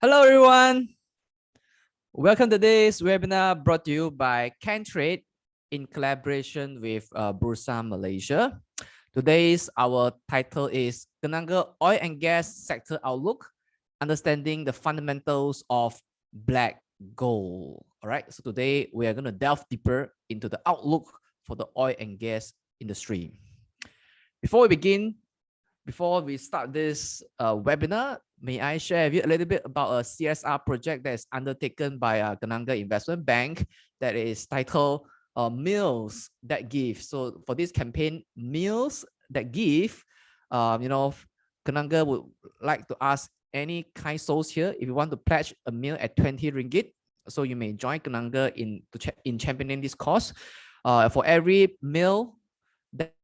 Hello everyone, welcome to today's webinar brought to you by Trade in collaboration with Bursa Malaysia. Today's our title is Kenanga Oil and Gas Sector Outlook, Understanding the Fundamentals of Black Gold. All right, so today we are going to delve deeper into the outlook for the oil and gas industry. Before we start this webinar, may I share with you a little bit about a CSR project that is undertaken by Kenanga Investment Bank that is titled Meals That Give. So for this campaign, Meals That Give, Kenanga would like to ask any kind souls here, if you want to pledge a meal at 20 ringgit, so you may join Kenanga in championing this cause. For every meal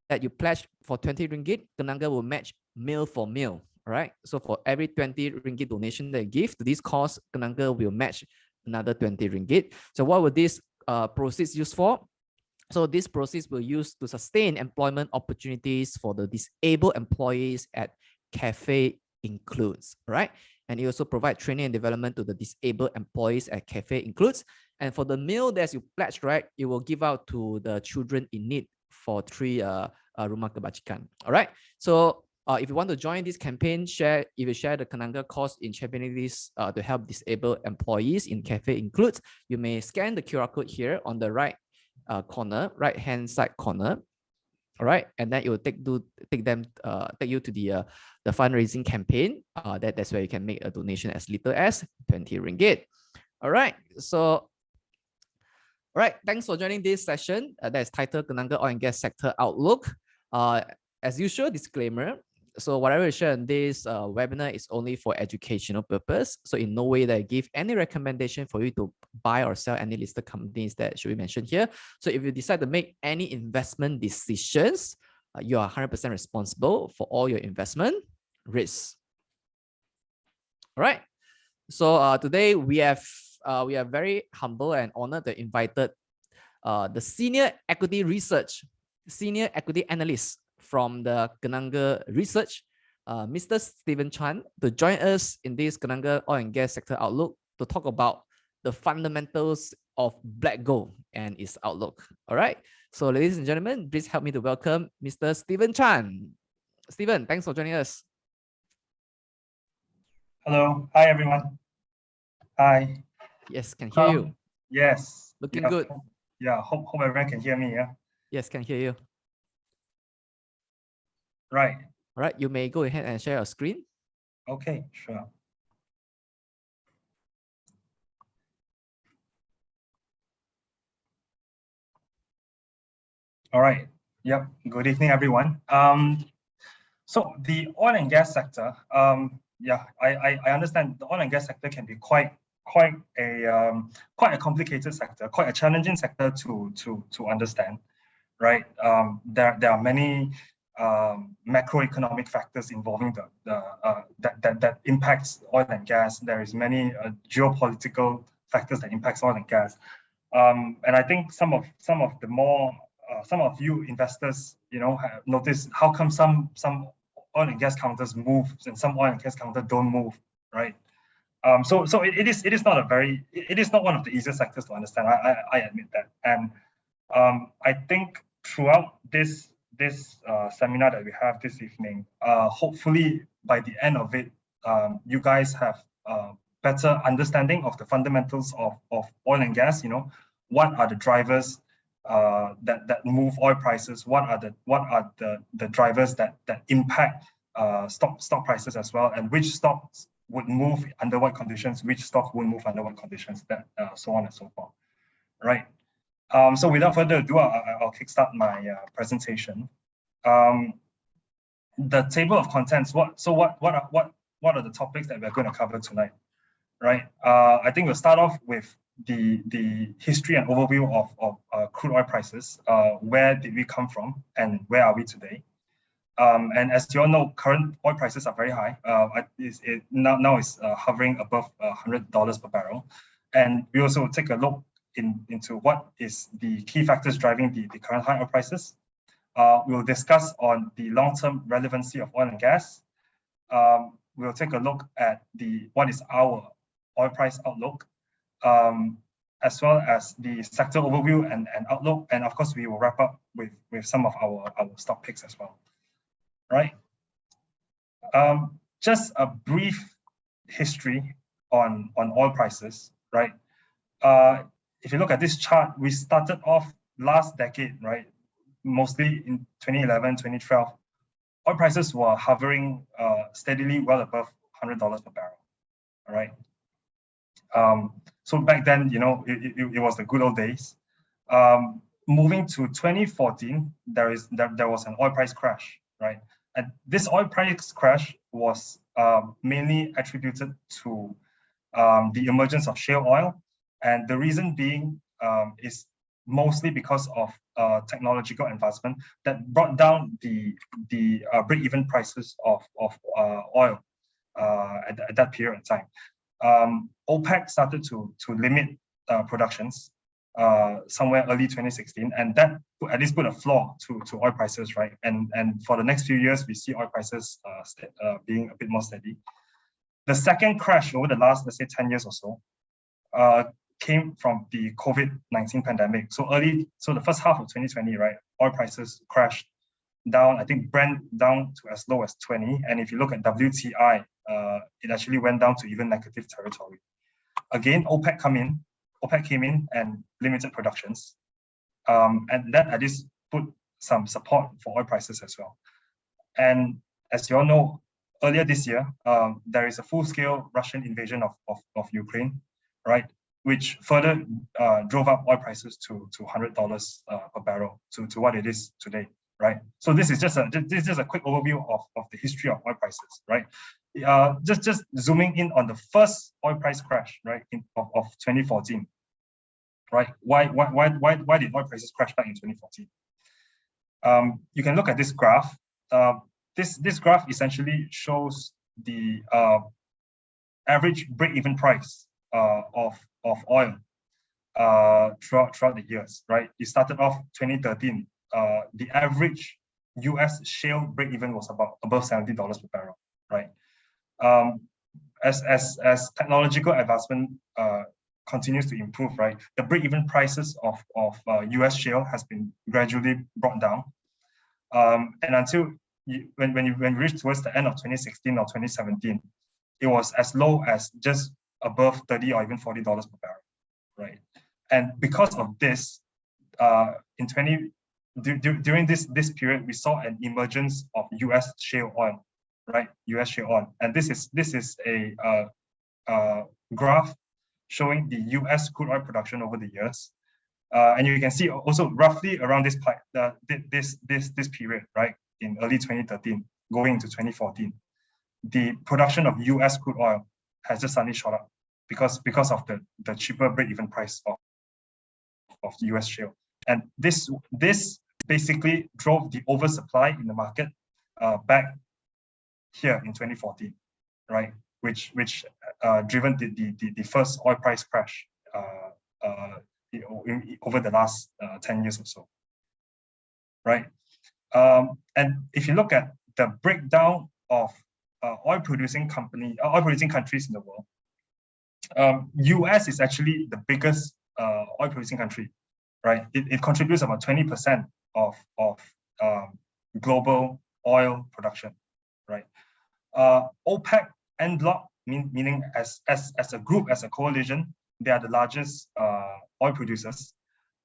that you pledge for 20 ringgit, Kenanga will match meal for meal. All right. So for every 20 ringgit donation that you give to this cause, Kenanga will match another 20 ringgit. So what will this proceeds used for? So this proceeds will use to sustain employment opportunities for the disabled employees at Cafe Includes. Right. And it also provide training and development to the disabled employees at Cafe Includes. And for the meal that you pledge, right, it will give out to the children in need for 3 rumah kebajikan. All right. So if you want to join this campaign, if you share the Kenanga cause in championing this to help disabled employees in Cafe Includes, you may scan the QR code here on the right hand side corner. All right, and then it will take you to the fundraising campaign. That's where you can make a donation as little as 20 ringgit. All right, so. All right, thanks for joining this session that is titled Kenanga Oil and Gas Sector Outlook. As usual, disclaimer. So whatever we share in this webinar is only for educational purpose. So in no way that I give any recommendation for you to buy or sell any listed companies that should be mentioned here. So if you decide to make any investment decisions, you are 100% responsible for all your investment risks. All right. So today we are very humble and honored to invited the senior equity analyst from the Kenanga Research, Mr. Stephen Chan, to join us in this Kenanga Oil and Gas Sector Outlook to talk about the fundamentals of black gold and its outlook. All right. So ladies and gentlemen, please help me to welcome Mr. Stephen Chan. Stephen, thanks for joining us. Hello. Hi, everyone. Hi. Yes, can hear you. Yes. Looking good. Yeah, hope everyone can hear me, yeah? Yes, can hear you. Right. All right, you may go ahead and share your screen. Okay, sure. All right. Yep. Good evening, everyone. So the oil and gas sector, yeah, I understand the oil and gas sector can be quite a complicated sector, quite a challenging sector to understand, right? There are many macroeconomic factors involving that impacts oil and gas. There is many geopolitical factors that impacts oil and gas, and I think some of you investors, have noticed how come some oil and gas counters move and some oil and gas counters don't move, right? So it is not one of the easiest sectors to understand. I admit that, and I think throughout this seminar that we have this evening, hopefully by the end of it, you guys have better understanding of the fundamentals of oil and gas. What are the drivers that move oil prices? What are the drivers that impact stock prices as well, and which stocks would move under what conditions, which stock would move under what conditions, that so on and so forth, right? So without further ado, I'll kickstart my presentation. The table of contents. What are the topics that we're going to cover tonight, right? I think we'll start off with the history and overview of crude oil prices. Where did we come from, and where are we today? And as you all know, current oil prices are very high. It now is hovering above $100 per barrel. And we also take a look into what is the key factors driving the current high oil prices. We'll discuss on the long-term relevancy of oil and gas. We'll take a look at what is our oil price outlook, as well as the sector overview and outlook. And of course, we will wrap up with some of our stock picks as well, right? Just a brief history on oil prices, right? If you look at this chart, we started off last decade, right? Mostly in 2011, 2012, oil prices were hovering steadily well above $100 per barrel, all right? So back then, you know, it was the good old days. Moving to 2014, there was an oil price crash, right? And this oil price crash was mainly attributed to the emergence of shale oil, and the reason being is mostly because of technological advancement that brought down the break-even prices of oil at that period of time. OPEC started to limit productions somewhere early 2016, and that at least put a floor to oil prices, right? And for the next few years, we see oil prices being a bit more steady. The second crash over the last, let's say, 10 years or so, came from the COVID-19 pandemic. So the first half of 2020, right, oil prices crashed down. I think Brent down to as low as 20, and if you look at WTI, it actually went down to even negative territory. Again, OPEC came in and limited productions, and that at least put some support for oil prices as well. And as you all know, earlier this year, there is a full-scale Russian invasion of Ukraine, right, which further drove up oil prices to $100 per barrel to what it is today, right? So this is just a quick overview of the history of oil prices, right? Just zooming in on the first oil price crash, right, of 2014, right? Why did oil prices crash back in 2014? You can look at this graph. This graph essentially shows the average break-even price of oil throughout the years, right? It started off 2013. The average US shale break-even was above $70 per barrel, right? As technological advancement continues to improve, right, the break-even prices of US shale has been gradually brought down, and until when we reached towards the end of 2016 or 2017, it was as low as just above $30 or even $40 per barrel, right? And because of this, during this period, we saw an emergence of US shale oil, right? US shale oil, and this is a graph showing the US crude oil production over the years, and you can see also roughly around this period, right, in early 2013 going into 2014, the production of US crude oil has just suddenly shot up because of the cheaper break-even price of the US shale, and this basically drove the oversupply in the market back here in 2014, right? Which driven the first oil price crash over the last 10 years or so, right? And if you look at the breakdown of oil producing countries in the world, US is actually the biggest oil producing country, right? It contributes about 20% of global oil production, right? OPEC en bloc, meaning as a group, as a coalition, they are the largest oil producers.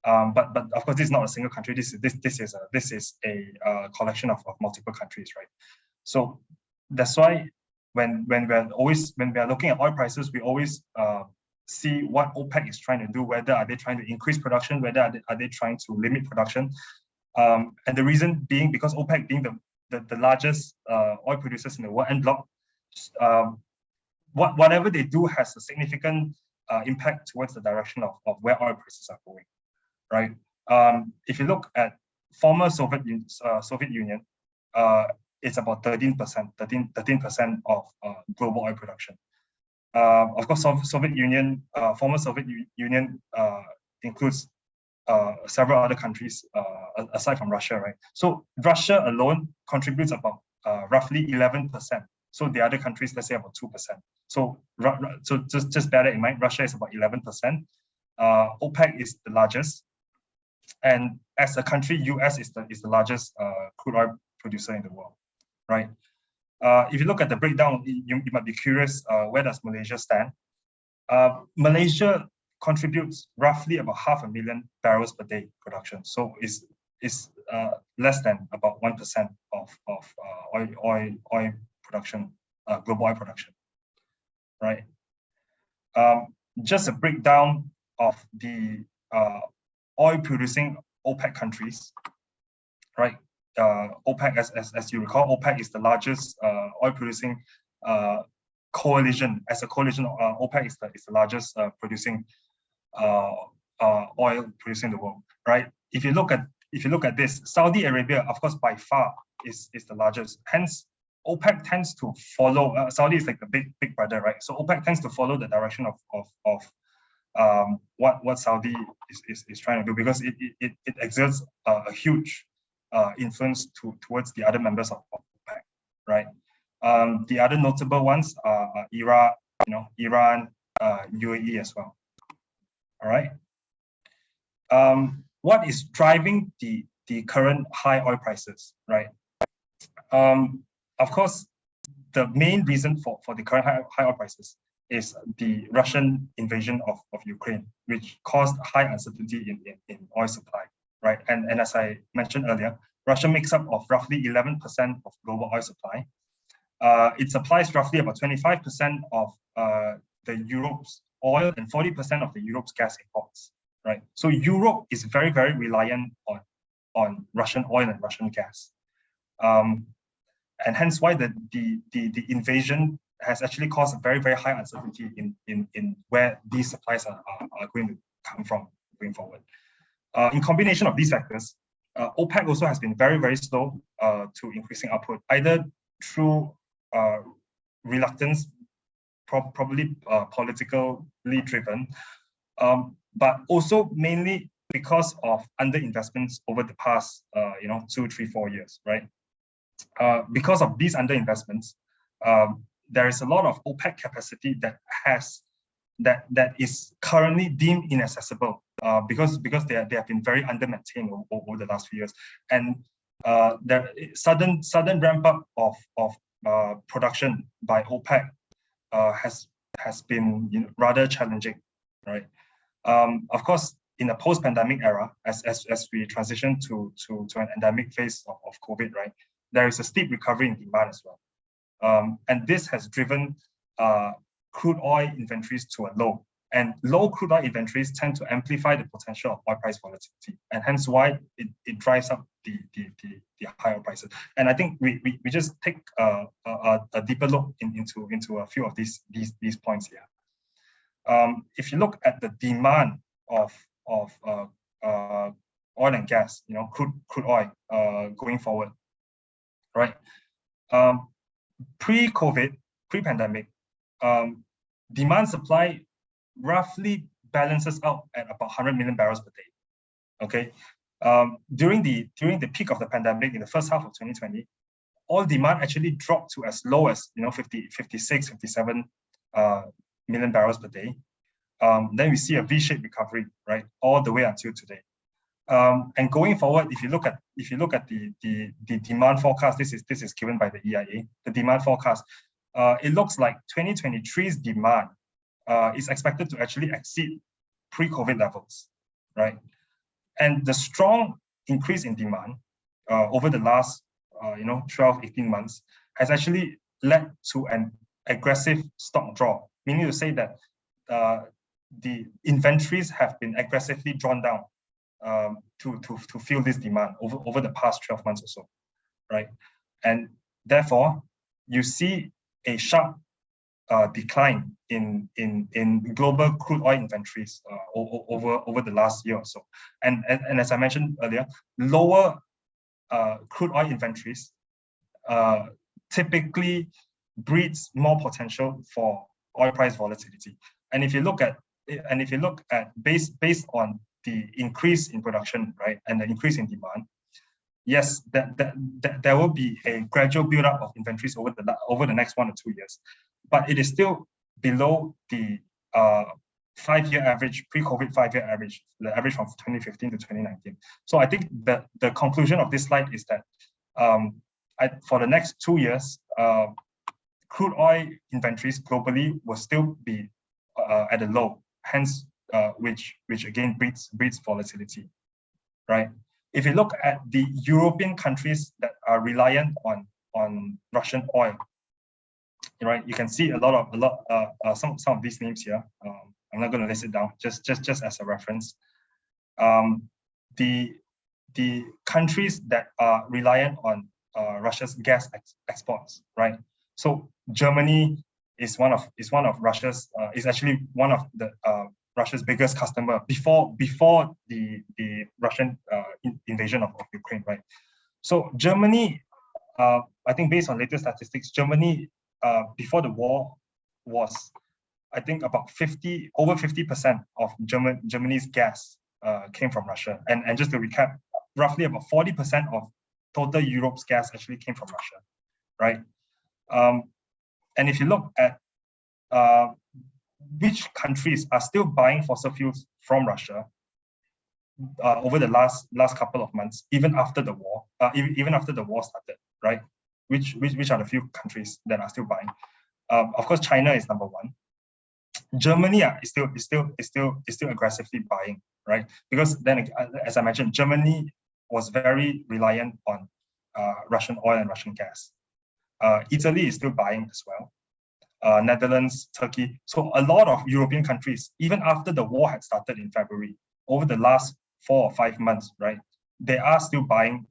But of course, this is not a single country. This is a collection of multiple countries, right? So that's why when we are looking at oil prices, we always see what OPEC is trying to do. Whether are they trying to increase production? Whether are they trying to limit production? And the reason being because OPEC being the largest oil producers in the world en bloc, whatever they do has a significant impact towards the direction of where oil prices are going, right? If you look at former Soviet Union, it's about 13% of global oil production. Of course, former Soviet Union includes several other countries aside from Russia, right? So Russia alone contributes about roughly 11% So the other countries, let's say about 2%. So just bear that in mind. Russia is about 11%. OPEC is the largest, and as a country, US is the largest crude oil producer in the world, right? If you look at the breakdown, you might be curious, where does Malaysia stand? Malaysia contributes roughly about 500,000 barrels per day production, so is less than about 1% of oil production, global oil production, right? Just a breakdown of the oil producing OPEC countries, right? OPEC, as you recall, OPEC is the largest oil producing coalition. As a coalition, OPEC is the largest producing oil producing in the world, right? If you look at this, Saudi Arabia, of course, by far is the largest. Hence, OPEC tends to follow. Saudi is like the big brother, right? So OPEC tends to follow the direction of what Saudi is trying to do, because it exerts a huge influence towards the other members of OPEC, right? The other notable ones are Iraq, Iran, UAE as well. All right. What is driving the current high oil prices, right? Of course, the main reason for the current high oil prices is the Russian invasion of Ukraine, which caused high uncertainty in oil supply, right? And as I mentioned earlier, Russia makes up of roughly 11% of global oil supply. It supplies roughly about 25% of the Europe's oil and 40% of the Europe's gas imports, right? So Europe is very, very reliant on Russian oil and Russian gas. And hence why the invasion has actually caused a very, very high uncertainty in where these supplies are going to come from going forward. In combination of these factors, OPEC also has been very, very slow to increasing output, either through reluctance, probably politically driven, but also mainly because of underinvestments over the past 2, 3, 4 years, right? Because of these underinvestments, there is a lot of OPEC capacity that is currently deemed inaccessible because they have been very under-maintained over the last few years, and the sudden ramp up of production by OPEC has been rather challenging, right? Of course, in a post-pandemic era, as we transition to an endemic phase of COVID, right, there is a steep recovery in demand as well. And this has driven crude oil inventories to a low. And low crude oil inventories tend to amplify the potential of oil price volatility, and hence why it drives up the higher prices. And I think we just take a deeper look into a few of these points here. If you look at the demand of oil and gas, crude oil going forward, right? Pre-COVID, pre-pandemic, demand supply roughly balances out at about 100 million barrels per day. Okay, during the peak of the pandemic in the first half of 2020, oil demand actually dropped to as low as 56, 57 million barrels per day. Then we see a V-shaped recovery, right, all the way until today. And going forward, if you look at the demand forecast, this is given by the EIA, the demand forecast, it looks like 2023's demand is expected to actually exceed pre-COVID levels, right? And the strong increase in demand over the last 12, 18 months has actually led to an aggressive stock draw, meaning to say that the inventories have been aggressively drawn down to fill this demand over the past 12 months or so, right? And therefore, you see a sharp decline in global crude oil inventories over the last year or so. And as I mentioned earlier, lower crude oil inventories typically breeds more potential for oil price volatility. And if you look at based on the increase in production, right, and the increase in demand, yes, there will be a gradual build-up of inventories over the next 1 or 2 years, but it is still below the 5-year average, pre-COVID 5-year average, the average from 2015 to 2019. So I think the conclusion of this slide is that for the next 2 years, crude oil inventories globally will still be at a low, hence which again breeds volatility, right? If you look at the European countries that are reliant on Russian oil, right, you can see some of these names here. I'm not going to list it down, just as a reference. The countries that are reliant on Russia's gas exports, right? So Germany is one of Russia's is actually one of the Russia's biggest customer before the Russian invasion of Ukraine, right? So Germany, I think based on latest statistics, Germany before the war was, I think, about over 50% of Germany's gas came from Russia. And just to recap, roughly about 40% of total Europe's gas actually came from Russia, right? And if you look at which countries are still buying fossil fuels from Russia over the last couple of months, even after the war, even after the war started, right? Which are the few countries that are still buying? Of course, China is number one. Germany is still aggressively buying, right? Because then, as I mentioned, Germany was very reliant on Russian oil and Russian gas. Italy is still buying as well. Netherlands, Turkey. So a lot of European countries, even after the war had started in February, over the last 4 or 5 months, right, they are still buying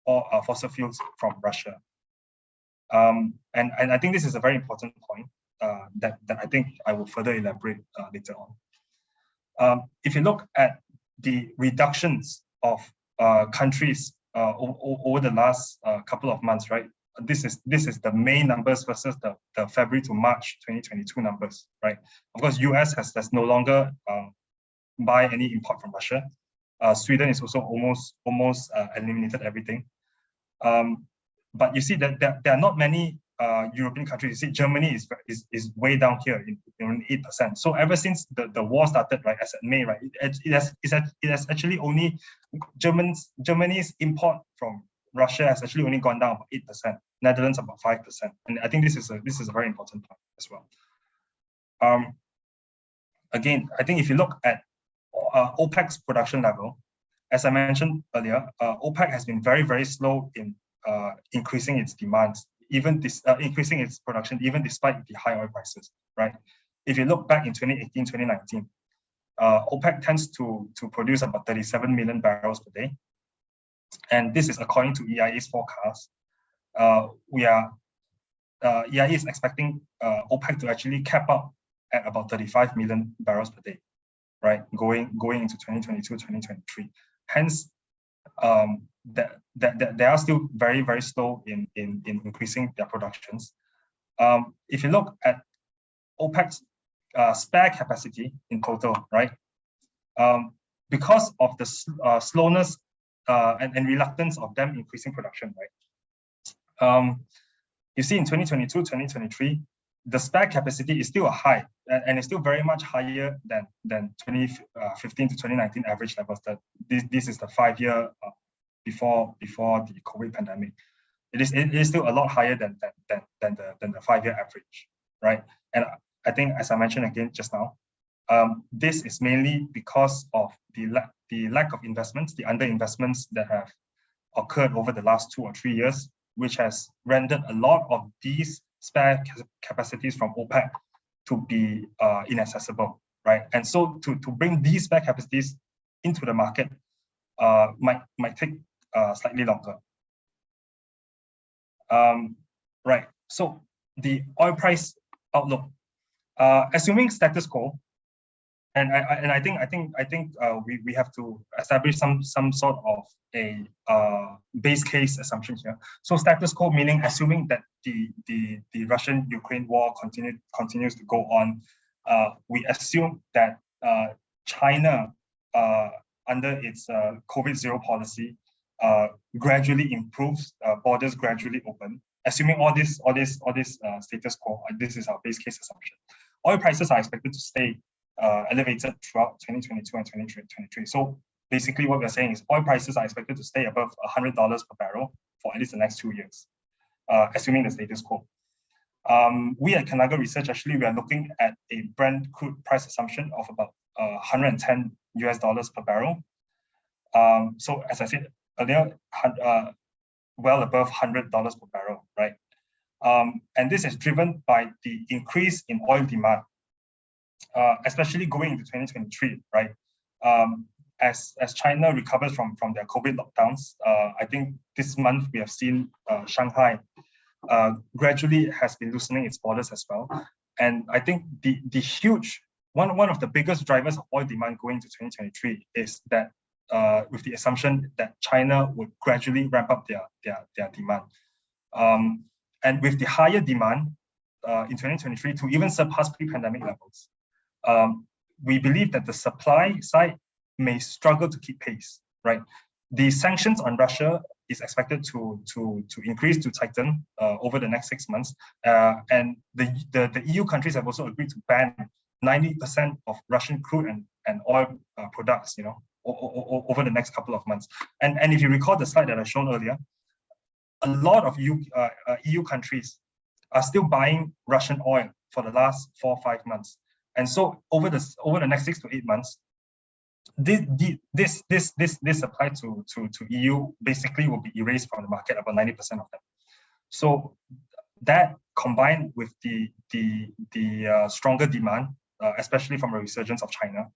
fossil fuels from Russia. And I think this is a very important point that I think I will further elaborate later on. If you look at the reductions of countries over the last couple of months, right? This is the May numbers versus the February to March 2022 numbers, right? Of course, US has no longer buy any import from Russia. Sweden is also almost eliminated everything. But you see that there are not many European countries. You see, Germany is way down here in 8%. So ever since the war started, right, as at May, right, it has actually only Germany's import from Russia has actually only gone down about 8%. Netherlands about 5%, and I think this is a very important point as well. Again, I think if you look at OPEC's production level, as I mentioned earlier, OPEC has been very slow in increasing its demands, even increasing its production, even despite the high oil prices, right? If you look back in 2018, 2019, OPEC tends to produce about 37 million barrels per day. And this is according to EIA's forecast. EIA is expecting OPEC to actually cap out at about 35 million barrels per day, right? Going into 2022, 2023. Hence, they are still very slow in increasing their productions. If you look at OPEC's spare capacity in total, right? Because of the slowness and reluctance of them increasing production, right? You see in 2022, 2023, the spare capacity is still high, and it's still very much higher than 2015 to 2019 average levels. That this is the 5-year before the COVID pandemic. It is still a lot higher than the 5-year average, right? And I think, as I mentioned again just now, this is mainly because of the lack of investments, the underinvestments that have occurred over the last 2 or 3 years, which has rendered a lot of these spare capacities from OPEC to be inaccessible, right? And so to bring these spare capacities into the market might take slightly longer. Right. So the oil price outlook, assuming status quo, and I think we have to establish some sort of a base case assumption here. So status quo meaning assuming that the Russian-Ukraine war continues to go on. We assume that China, under its COVID zero policy, gradually improves, borders gradually open, assuming all this status quo, this is our base case assumption. Oil prices are expected to stay elevated throughout 2022 and 2023. So basically what we're saying is oil prices are expected to stay above $100 per barrel for at least the next 2 years, assuming the status quo. We at Kenanga Research, actually, we are looking at a Brent crude price assumption of about $110 per barrel. So as I said earlier, well above $100 per barrel, right? And this is driven by the increase in oil demand, especially going into 2023, right? As China recovers from their COVID lockdowns, I think this month we have seen Shanghai gradually has been loosening its borders as well. And I think the huge, one of the biggest drivers of oil demand going to 2023 is that with the assumption that China would gradually ramp up their demand. And with the higher demand in 2023 to even surpass pre-pandemic levels, we believe that the supply side may struggle to keep pace, right? The sanctions on Russia is expected to increase, to tighten over the next 6 months. And the EU countries have also agreed to ban 90% of Russian crude and oil products, you know, over the next couple of months. And if you recall the slide that I shown earlier, a lot of EU countries are still buying Russian oil for the last 4 or 5 months. And so over the next 6 to 8 months, this supply to EU basically will be erased from the market, about 90% of them. So that combined with the stronger demand, especially from a resurgence of China,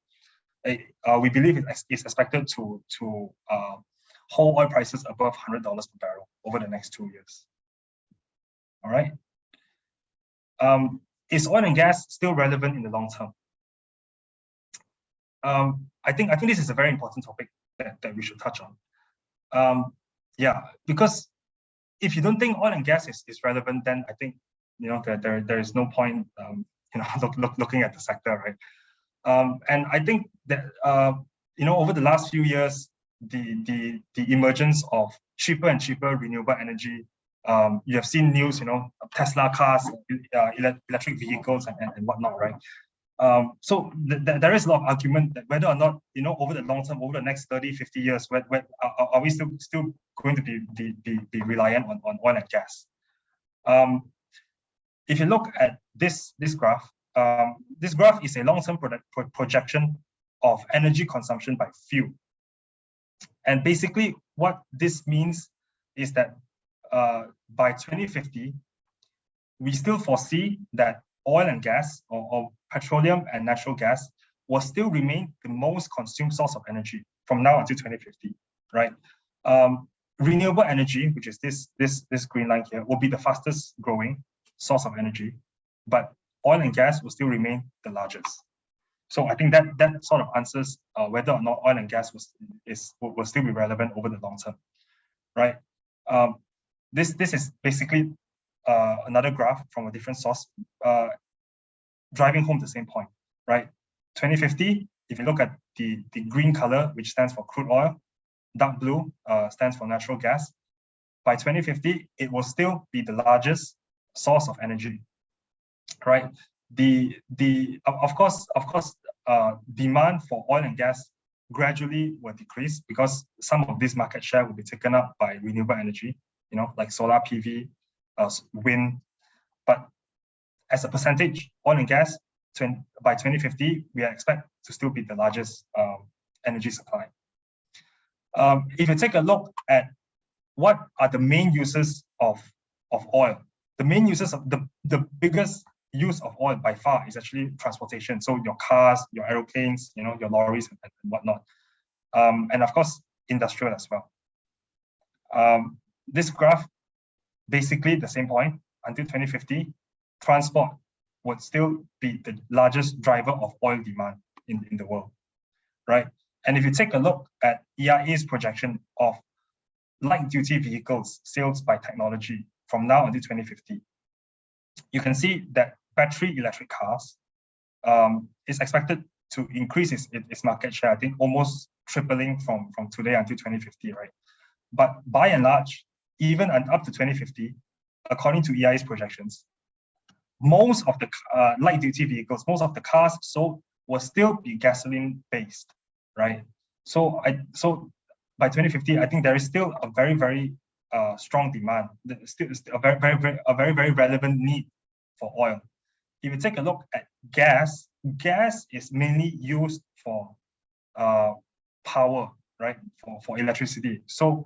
we believe it's expected to hold oil prices above $100 per barrel over the next 2 years. All right. Is oil and gas still relevant in the long term? I think this is a very important topic that we should touch on. Yeah, because if you don't think oil and gas is relevant, then I think, you know, there is no point you know, looking at the sector, right? And I think that you know, over the last few years, the emergence of cheaper and cheaper renewable energy, you have seen news, you know, Tesla cars, electric vehicles and whatnot, right? So there is a lot of argument that whether or not, you know, over the long term, over the next 30, 50 years, are we still going to be reliant on oil and gas? If you look at this graph is a long-term projection of energy consumption by fuel. And basically what this means is that by 2050, we still foresee that oil and gas or petroleum and natural gas will still remain the most consumed source of energy from now until 2050, right? Renewable energy, which is this green line here, will be the fastest growing source of energy, but oil and gas will still remain the largest. So I think that sort of answers whether or not oil and gas will still be relevant over the long term, right? This is basically another graph from a different source, driving home the same point, right? 2050, if you look at the green color, which stands for crude oil, dark blue stands for natural gas. By 2050, it will still be the largest source of energy, right? Of course, demand for oil and gas gradually will decrease because some of this market share will be taken up by renewable energy, you know, like solar PV, wind. But as a percentage, oil and gas, by 2050, we expect to still be the largest energy supply. If you take a look at what are the main uses of oil, the main uses of the biggest use of oil by far is actually transportation. So your cars, your aeroplanes, you know, your lorries and whatnot. And of course, industrial as well. This graph, basically the same point, until 2050, transport would still be the largest driver of oil demand in the world, right? And if you take a look at EIA's projection of light-duty vehicles sales by technology from now until 2050, you can see that battery electric cars is expected to increase its market share, I think almost tripling from today until 2050, right? But by and large, even up to 2050, according to EIA's projections, most of the light-duty vehicles, most of the cars sold will still be gasoline-based, right? So by 2050, I think there is still a very strong demand. There's still a very relevant need for oil. If you take a look at gas is mainly used for power, right? For electricity. So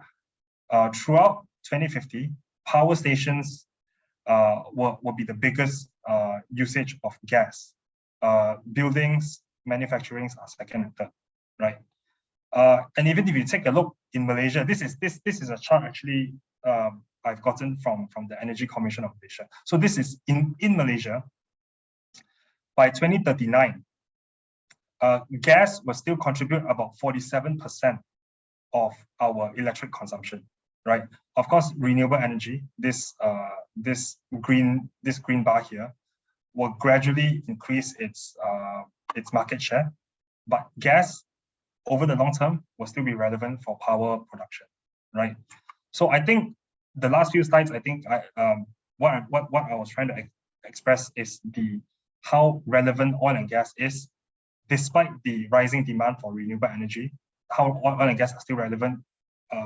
throughout 2050, power stations will be the biggest usage of gas. Buildings, manufacturing are second and third, right? And even if you take a look in Malaysia, this is a chart actually I've gotten from the Energy Commission of Malaysia. So this is in Malaysia. By 2039, gas will still contribute about 47% of our electric consumption, right? Of course, renewable energy, this green bar here, will gradually increase its market share, but gas over the long term will still be relevant for power production, right? So I think the last few slides, I think what I was trying to express is how relevant oil and gas is, despite the rising demand for renewable energy, how oil and gas are still relevant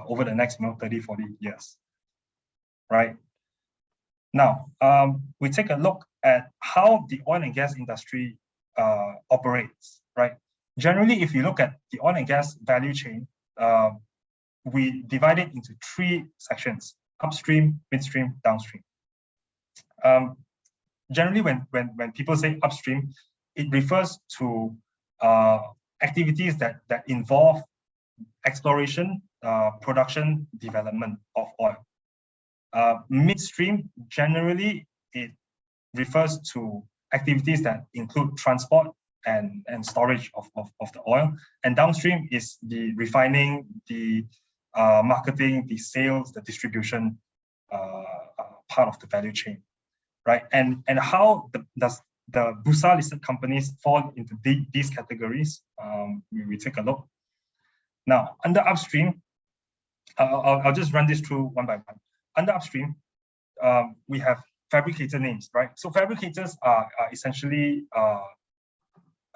over the next 30, 40 years, right? Now, we take a look at how the oil and gas industry operates, right? Generally, if you look at the oil and gas value chain, we divide it into three sections: upstream, midstream, downstream. Generally, when people say upstream, it refers to activities that involve exploration, production, development of oil. Midstream, generally, it refers to activities that include transport and storage of the oil. And downstream is the refining, the marketing, the sales, the distribution part of the value chain, right? And how does the Bursa listed companies fall into these categories? We take a look. Now, under upstream, I'll just run this through one by one. Under upstream, we have fabricator names, right? So fabricators are essentially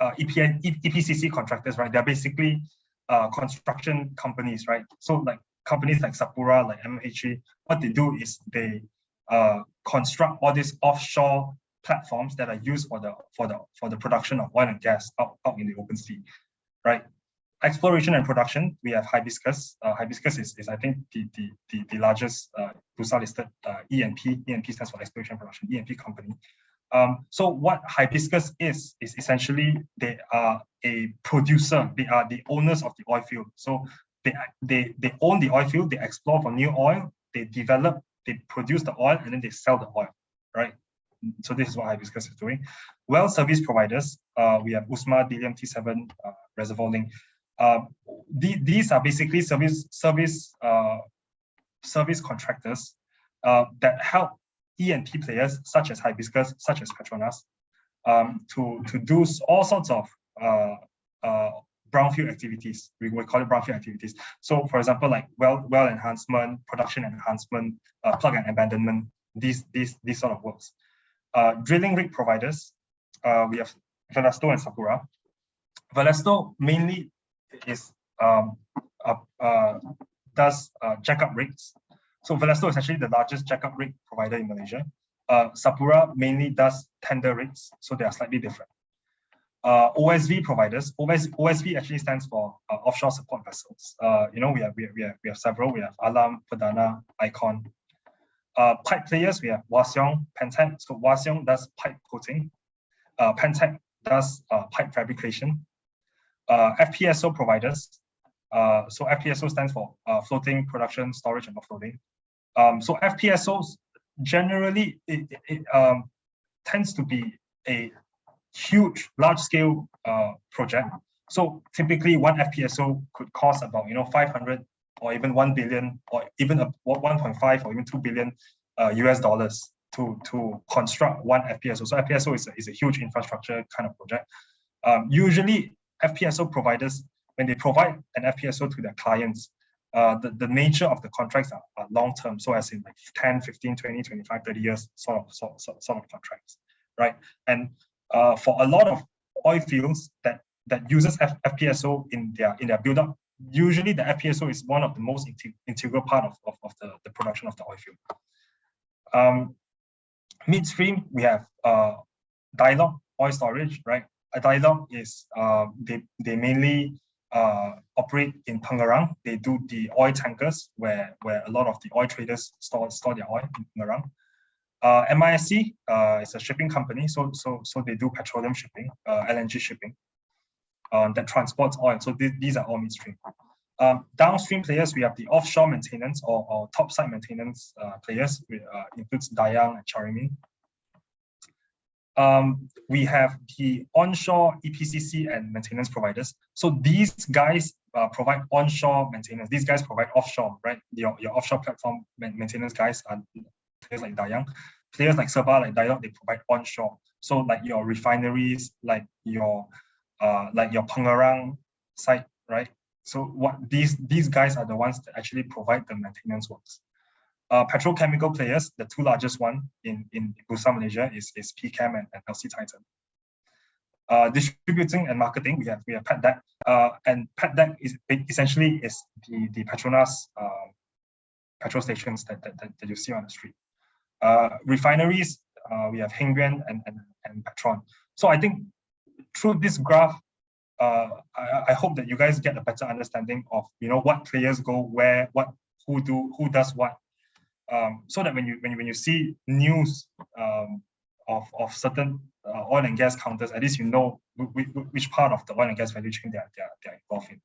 EPCC contractors, right? They're basically construction companies, right? So like companies like Sapura, like MHE, what they do is they construct all these offshore platforms that are used for the production of oil and gas out in the open sea, right? Exploration and production, we have Hibiscus. Hibiscus is I think the largest Bursa listed E&P. E&P stands for exploration and production, E&P company. So what Hibiscus is essentially they are a producer. They are the owners of the oil field. So they own the oil field. They explore for new oil. They develop. They produce the oil and then they sell the oil, right? So this is what Hibiscus is doing. Well service providers, we have USMA, Delium, T7, Reservoir Link. These are basically service contractors that help E&P players such as Hibiscus, such as Petronas, to do all sorts of brownfield activities. We call it brownfield activities. So, for example, like well enhancement, production enhancement, plug and abandonment, these sort of works. Drilling rig providers, we have Velesto and Sakura. Velesto mainly is does jackup rigs. So Velesto is actually the largest jackup rig provider in Malaysia. Sapura mainly does tender rigs, so they are slightly different. OSV providers. OSV actually stands for offshore support vessels. We have several. We have Alam, Perdana, Icon. Pipe players, we have Hwaseong, Pentec. So Hwaseong does pipe coating. Pentec does pipe fabrication. FPSO providers. So FPSO stands for floating production, storage, and offloading. So FPSOs generally it tends to be a huge, large-scale project. So typically, one FPSO could cost about 500 or even 1 billion or even 1.5 or even 2 billion US dollars to construct one FPSO. So FPSO is a huge infrastructure kind of project. Usually, FPSO providers, when they provide an FPSO to their clients, the nature of the contracts are long-term, so as in like 10, 15, 20, 25, 30 years sort of contracts, right? And for a lot of oil fields that uses FPSO in their build-up, usually the FPSO is one of the most integral part of the production of the oil field. Midstream, we have dialogue oil storage, right? A dialogue is they mainly operate in Pengerang. They do the oil tankers where a lot of the oil traders store their oil in Pengerang. MISC is a shipping company, so they do petroleum shipping, LNG shipping that transports oil. So these are all midstream. Downstream players, we have the offshore maintenance or topside maintenance players, includes Dayang and Charimin. We have the onshore EPCC and maintenance providers. So these guys provide onshore maintenance. These guys provide offshore, right? Your offshore platform maintenance guys are players like Dayang. Players like Sabah, like Dialog, they provide onshore. So like your refineries, like your Pengerang site, right? So what these guys are the ones that actually provide the maintenance works. Petrochemical players, the two largest one in Bursa Malaysia is PChem and LC Titan. Distributing and marketing, we have PETDEC, and PETDEC is essentially the Petronas petrol stations that you see on the street. Refineries, we have Hengyuan and Petron. So I think through this graph, I hope that you guys get a better understanding of what players go where, who does what, so that when you see news of certain oil and gas counters, at least you know which part of the oil and gas value chain they're involved in,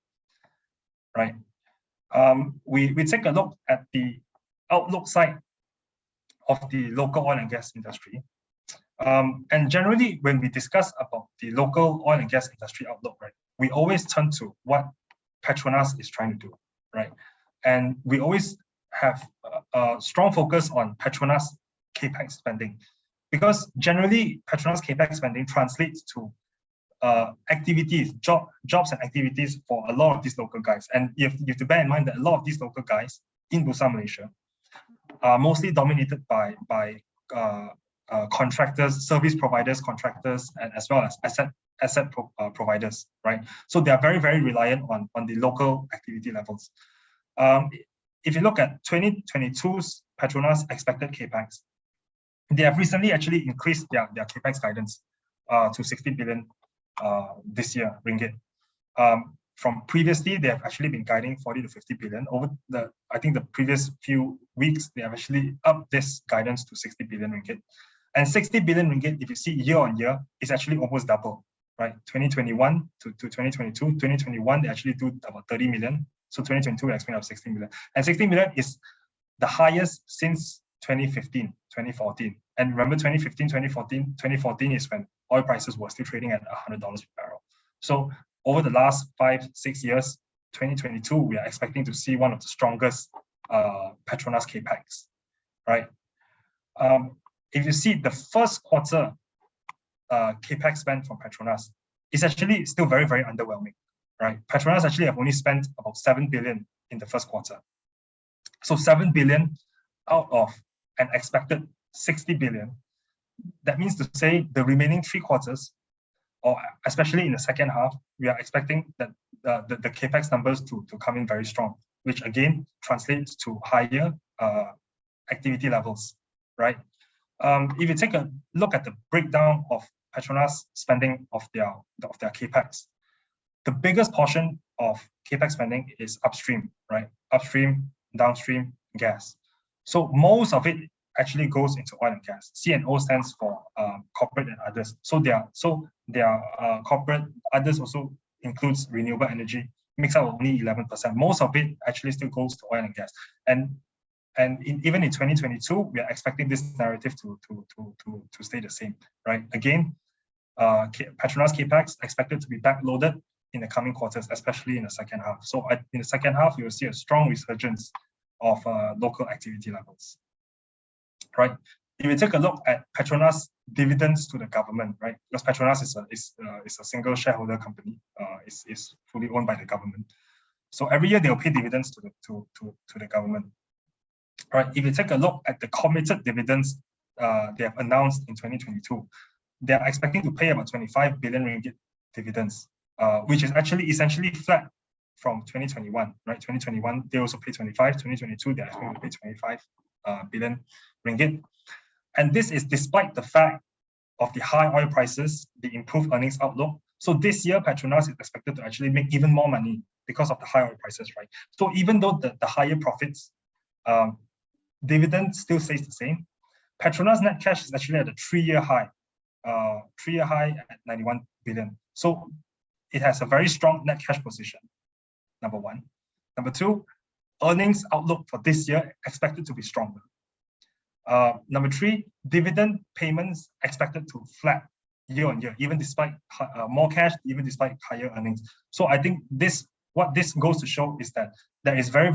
right? We take a look at the outlook side of the local oil and gas industry. And generally, when we discuss about the local oil and gas industry outlook, right, we always turn to what Petronas is trying to do, right? And we always have a strong focus on Petronas capex spending, because generally Petronas capex spending translates to activities, jobs and activities for a lot of these local guys. And you have to bear in mind that a lot of these local guys in Bursa Malaysia are mostly dominated by contractors, service providers, contractors, and as well as asset providers, right? So they are very, very reliant on the local activity levels. If you look at 2022's Petronas expected capex, they have recently actually increased their capex guidance to 60 billion this year ringgit. From previously, they have actually been guiding 40 to 50 billion. Over I think the previous few weeks, they have actually upped this guidance to 60 billion ringgit. And 60 billion ringgit, if you see year on year, is actually almost double, right? 2021 to 2022. 2021, they actually do about 30 million. So 2022, we expect 60 million. And 60 million is the highest since 2015, 2014. And remember 2015, 2014 is when oil prices were still trading at $100 per barrel. So over the last 5-6 years, 2022, we are expecting to see one of the strongest Petronas capex, right? If you see the first quarter capex spend from Petronas, it's actually still very, very underwhelming, right? Petronas actually have only spent about 7 billion in the first quarter. So 7 billion out of an expected 60 billion. That means to say the remaining 3 quarters, or especially in the second half, we are expecting that the capex numbers to come in very strong, which again translates to higher activity levels, right? If you take a look at the breakdown of Petronas spending of their capex, the biggest portion of capex spending is upstream, right? Upstream, downstream, gas. So most of it actually goes into oil and gas. C&O stands for corporate and others. So their corporate others also includes renewable energy, makes up only 11%. Most of it actually still goes to oil and gas. And even in 2022, we are expecting this narrative to stay the same, right? Again, Petronas capex expected to be backloaded in the coming quarters, especially in the second half. So in the second half, you will see a strong resurgence of local activity levels, right? If you take a look at Petronas dividends to the government, right? Because Petronas is a single shareholder company, is fully owned by the government. So every year they'll pay dividends to the government. Right. If you take a look at the committed dividends they have announced in 2022, they are expecting to pay about 25 billion ringgit dividends, which is actually essentially flat from 2021. Right. 2021 they also paid 25. 2022 they are expecting to pay 25 billion ringgit, and this is despite the fact of the high oil prices, the improved earnings outlook. So this year, Petronas is expected to actually make even more money because of the high oil prices, right? So even though the higher profits, dividend still stays the same. Petronas net cash is actually at a three-year high at 91 billion. So it has a very strong net cash position, number one. Number two, earnings outlook for this year expected to be stronger. Number three, dividend payments expected to flat year on year, even despite more cash, even despite higher earnings. So I think what this goes to show is that there is very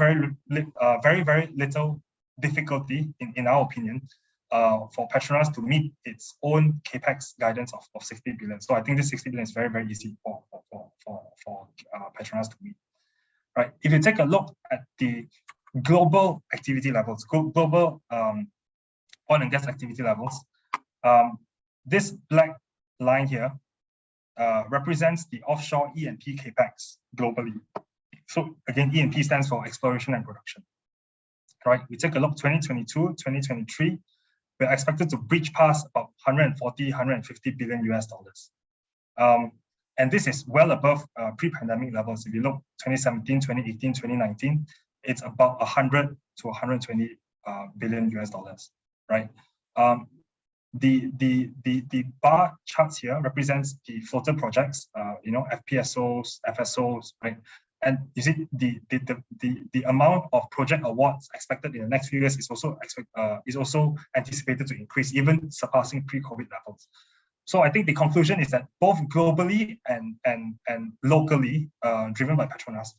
little difficulty, in our opinion, for Petronas to meet its own capex guidance of 60 billion. So I think this 60 billion is very easy for Petronas to meet. Right. If you take a look at the global activity levels, global oil and gas activity levels, this black line here represents the offshore E&P capex globally. So again, E&P stands for exploration and production. Right, we take a look 2022, 2023, we're expected to breach past about 150 billion US dollars. And this is well above pre-pandemic levels. If you look 2017, 2018, 2019, it's about 100 to 120 billion US dollars. Right. The bar charts here represents the floater projects, FPSOs, FSOs, right? And you see the amount of project awards expected in the next few years is also anticipated to increase, even surpassing pre-COVID levels. So I think the conclusion is that both globally and locally, driven by Petronas,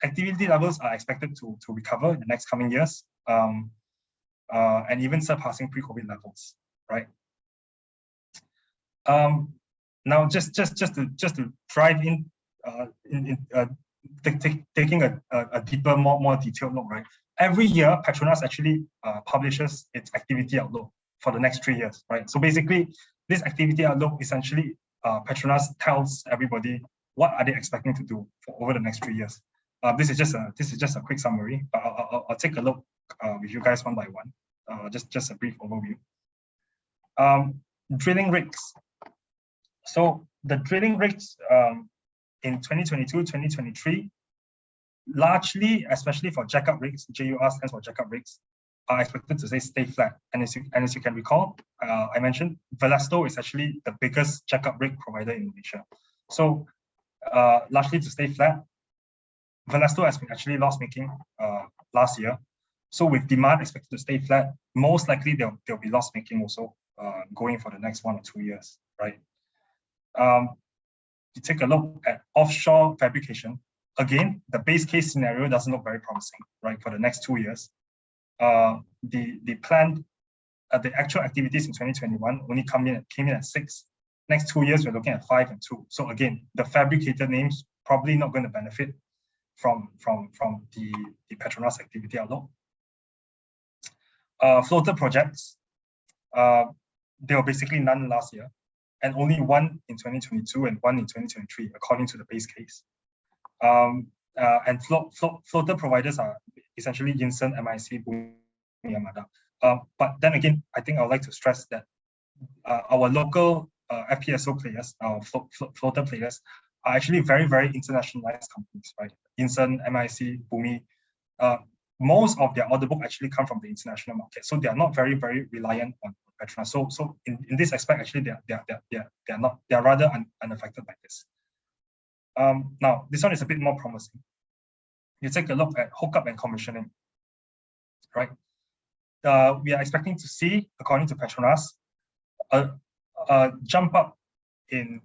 activity levels are expected to recover in the next coming years. And even surpassing pre-COVID levels, right? Now, just to drive in, taking a deeper, more detailed look, right? Every year, Petronas actually publishes its activity outlook for the next 3 years, right? So basically, this activity outlook essentially Petronas tells everybody what are they expecting to do for over the next 3 years. This is just a quick summary, but I'll take a look with you guys one by one. Just a brief overview. Drilling rigs. So the drilling rigs in 2022, 2023, largely, especially for jackup rigs, JUR stands for jackup rigs, are expected to stay flat. And as you can recall, I mentioned Velasco is actually the biggest jackup rig provider in Indonesia. So largely to stay flat. Velasco has been actually loss-making last year. So with demand expected to stay flat, most likely they'll be loss-making also going for the next 1 or 2 years, right? You take a look at offshore fabrication. Again, the base case scenario doesn't look very promising, right? For the next 2 years, the planned, the actual activities in 2021 only came in at 6. Next 2 years, we're looking at 5 and 2. So again, the fabricator names probably not going to benefit from the Petronas activity outlook. Floater projects, there were basically none last year, and only one in 2022 and one in 2023, according to the base case. And floater providers are essentially Yinsen, MIC, Bumi, Yamada. But then again, I think I would like to stress that our local FPSO players, our floater players, are actually very internationalized companies, right? Yinsen, MIC, Bumi. Most of their order book actually come from the international market, so they are not very reliant on Petronas. So in this aspect, actually, they are rather unaffected by this. Now, this one is a bit more promising. You take a look at hookup and commissioning, right? We are expecting to see, according to Petronas, a jump up in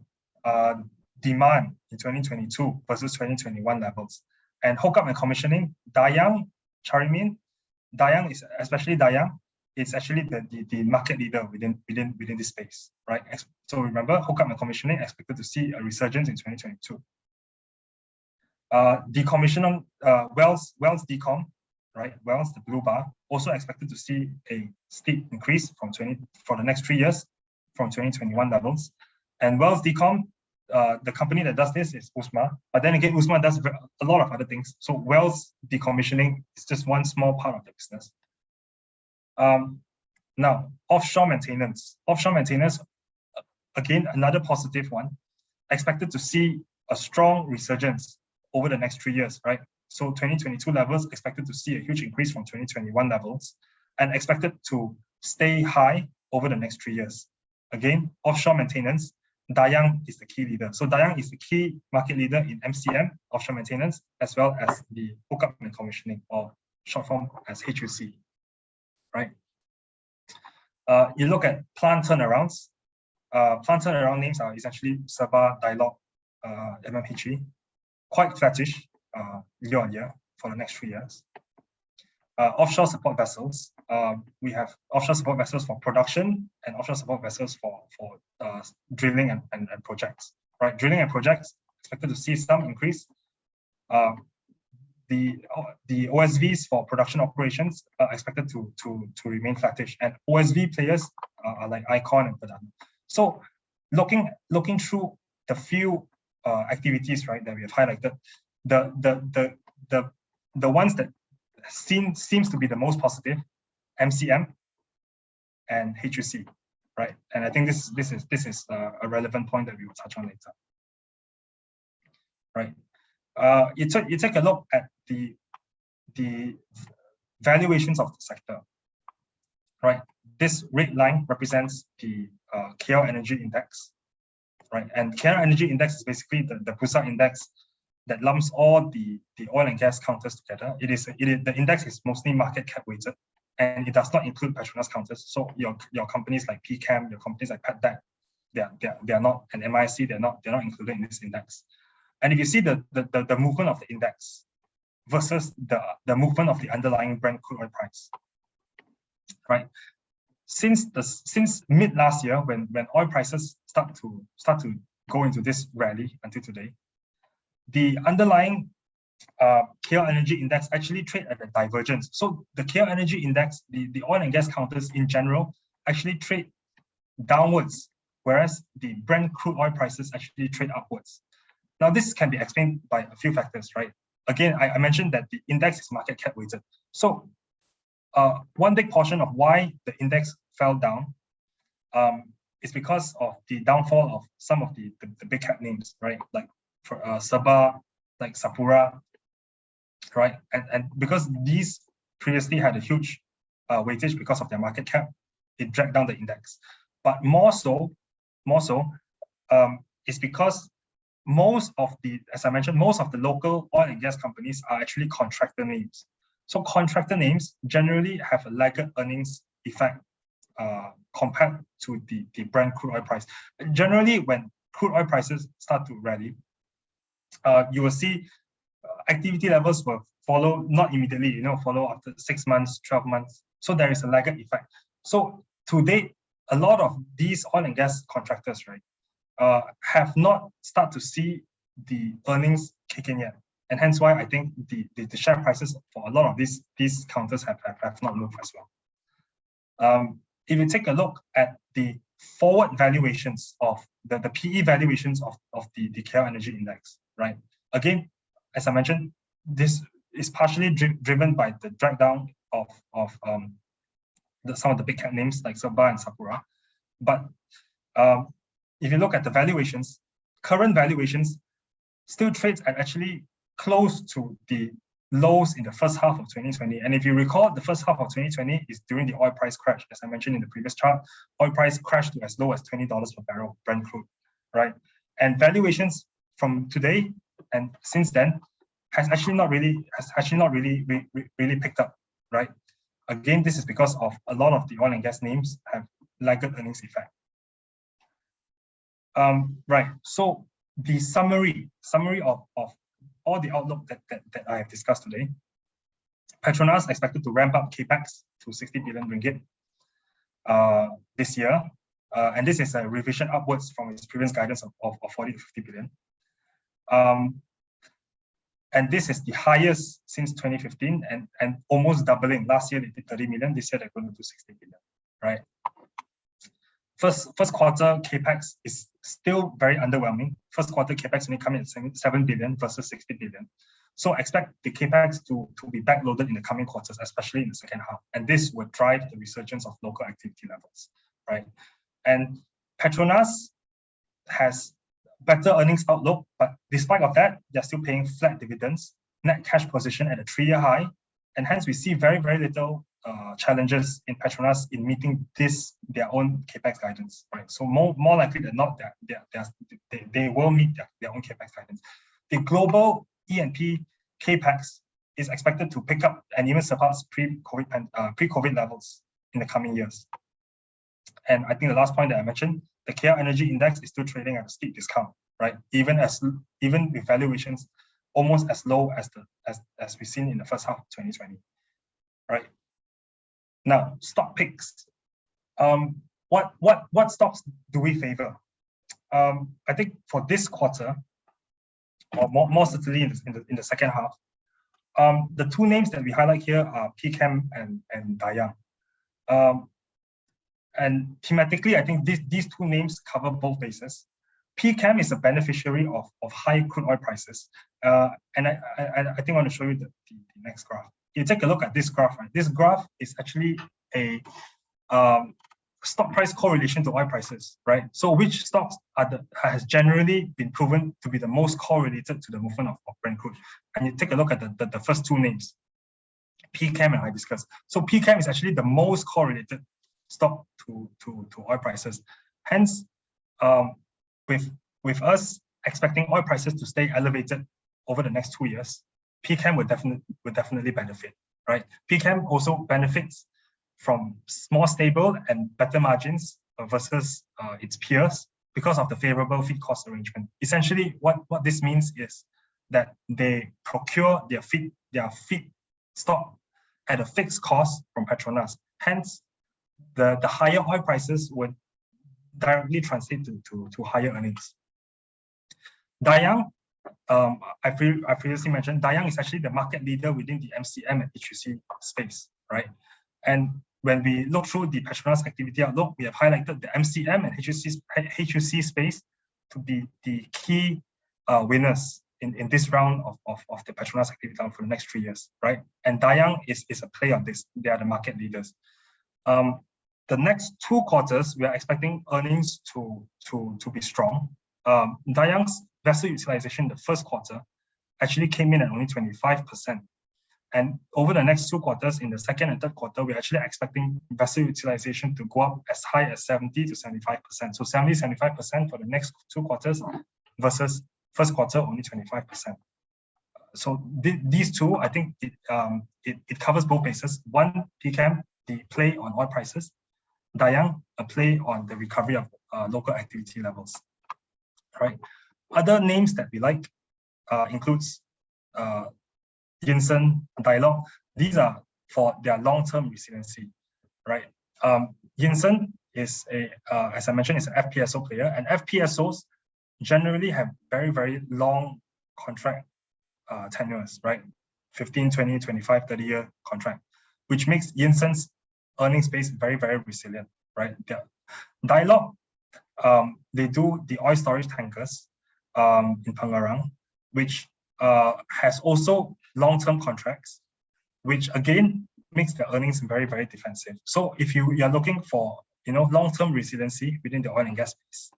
demand in 2022 versus 2021 levels. And hookup and commissioning, Dayang, Charimin, Dayang is especially Dayang. It's actually the market leader within this space, right? So remember, hookup and commissioning expected to see a resurgence in 2022. Decommissioning, wells decom, right? Wells, the blue bar, also expected to see a steep increase for the next 3 years from 2021 levels. And wells decom, the company that does this is USMA, but then again, USMA does a lot of other things. So wells decommissioning is just one small part of the business. Now, offshore maintenance. Offshore maintenance, again, another positive one, expected to see a strong resurgence over the next 3 years, right? So 2022 levels expected to see a huge increase from 2021 levels and expected to stay high over the next 3 years. Again, offshore maintenance, Dayang is the key leader. So Dayang is the key market leader in MCM, offshore maintenance, as well as the hookup and commissioning, or short form as HUC, right? You look at plant turnarounds. Plant turnaround names are essentially Sabah, Dialog, MMHE, quite flattish year on year for the next 3 years. Offshore support vessels. We have offshore support vessels for production and offshore support vessels for drilling and projects. Right, drilling and projects expected to see some increase. The OSVs for production operations are expected to remain flattish, and OSV players are like Icon and Perdana. So looking through the few activities, right, that we have highlighted, the ones that seems to be the most positive, MCM and HUC, right? And I think this is a relevant point that we will touch on later, right? You take a look at the valuations of the sector, right? This red line represents the KL Energy Index, right? And KL Energy Index is basically the Bursa index that lumps all the oil and gas counters together. The index is mostly market cap weighted, and it does not include Petronas counters. So your companies like PCAM, your companies like PetDat, they are not, and MIC, they're not included in this index. And if you see the movement of the index versus the movement of the underlying Brent crude oil price, right? Since mid last year, when oil prices start to go into this rally until today, the underlying KL Energy Index actually trade at a divergence. So the KL Energy Index, the oil and gas counters in general, actually trade downwards, whereas the Brent crude oil prices actually trade upwards. Now, this can be explained by a few factors, right? Again, I mentioned that the index is market cap weighted. So one big portion of why the index fell down is because of the downfall of some of the big cap names, right? Like for Sabah, like Sapura, right? And because these previously had a huge weightage because of their market cap, it dragged down the index. But more so, it's because most of the, as I mentioned, most of the local oil and gas companies are actually contractor names. So contractor names generally have a lagged earnings effect compared to the Brent crude oil price. Generally, when crude oil prices start to rally, you will see activity levels will follow, not immediately, follow after 6 months, 12 months. So there is a lagged effect. So to date, a lot of these oil and gas contractors, right, have not started to see the earnings kick in yet. And hence why I think the share prices for a lot of these counters have not moved as well. If you take a look at the forward valuations of the PE valuations of the KL Energy Index, right? Again, as I mentioned, this is partially driven by the drag down of some of the big cap names like Sabah and Sapura. But if you look at the valuations, current valuations still trades at actually close to the lows in the first half of 2020. And if you recall, the first half of 2020 is during the oil price crash. As I mentioned in the previous chart, oil price crashed to as low as $20 per barrel Brent crude, right? And valuations from today and since then has actually not really picked up, right? Again, this is because of a lot of the oil and gas names have lagged earnings effect. Right. So the summary of all the outlook that I have discussed today. Petronas expected to ramp up capex to 60 billion ringgit this year, and this is a revision upwards from its previous guidance of 40 to 50 billion. And this is the highest since 2015 and almost doubling. Last year they did 30 million, this year they're going to do 60 million, right? First quarter capex is still very underwhelming. First quarter capex only coming at 7 billion versus 60 billion. So expect the capex to be backloaded in the coming quarters, especially in the second half. And this would drive the resurgence of local activity levels, right? And Petronas has better earnings outlook, but despite of that, they're still paying flat dividends, net cash position at a 3-year high, and hence we see very, very little challenges in Petronas in meeting their own capex guidance, right? So more likely than not, they will meet their own capex guidance. The global E&P capex is expected to pick up and even surpass pre-COVID levels in the coming years. And I think the last point that I mentioned, the KL Energy Index is still trading at a steep discount, right? Even with valuations almost as low as we've seen in the first half of 2020, right? Now, stock picks. What stocks do we favor? I think for this quarter, or more certainly in the second half, the two names that we highlight here are PChem and Dayang. And thematically, I think these two names cover both bases. PChem is a beneficiary of high crude oil prices. And I think I want to show you the next graph. You take a look at this graph, right? This graph is actually a stock price correlation to oil prices, right? So which stocks has generally been proven to be the most correlated to the movement of Brent crude. And you take a look at the first two names, PChem and Hibiscus. So PChem is actually the most correlated stock to oil prices. Hence, with us expecting oil prices to stay elevated over the next 2 years, PChem would definitely benefit, right? PChem also benefits from more stable and better margins versus its peers because of the favorable feed cost arrangement. Essentially, what this means is that they procure their feed stock at a fixed cost from Petronas. Hence, the higher oil prices would directly translate to higher earnings. Dayang, I previously mentioned, Dayang is actually the market leader within the MCM and HUC space, right? And when we look through the Petronas activity outlook, we have highlighted the MCM and HUC space to be the key winners in this round of the Petronas activity outlook for the next 3 years, right? And Dayang is a play on this. They are the market leaders. The next 2 quarters, we are expecting earnings to be strong. Dayang's vessel utilization in the first quarter actually came in at only 25%. And over the next 2 quarters, in the second and third quarter, we're actually expecting vessel utilization to go up as high as 70 to 75%. So 70-75% for the next 2 quarters versus first quarter only 25%. So these two, I think it covers both bases. One, PChem, the play on oil prices. Dayang, a play on the recovery of local activity levels. Right. Other names that we like includes Yinsen, Dialog. These are for their long-term resiliency, right? Yinsen is as I mentioned, is an FPSO player, and FPSOs generally have very, very long contract tenures, right? 15, 20, 25, 30-year contract, which makes Yinsen's earnings base very, very resilient, right? Dialog, they do the oil storage tankers in Pengerang, which has also long-term contracts, which again makes the earnings very, very defensive. So if you are looking for long-term resiliency within the oil and gas space,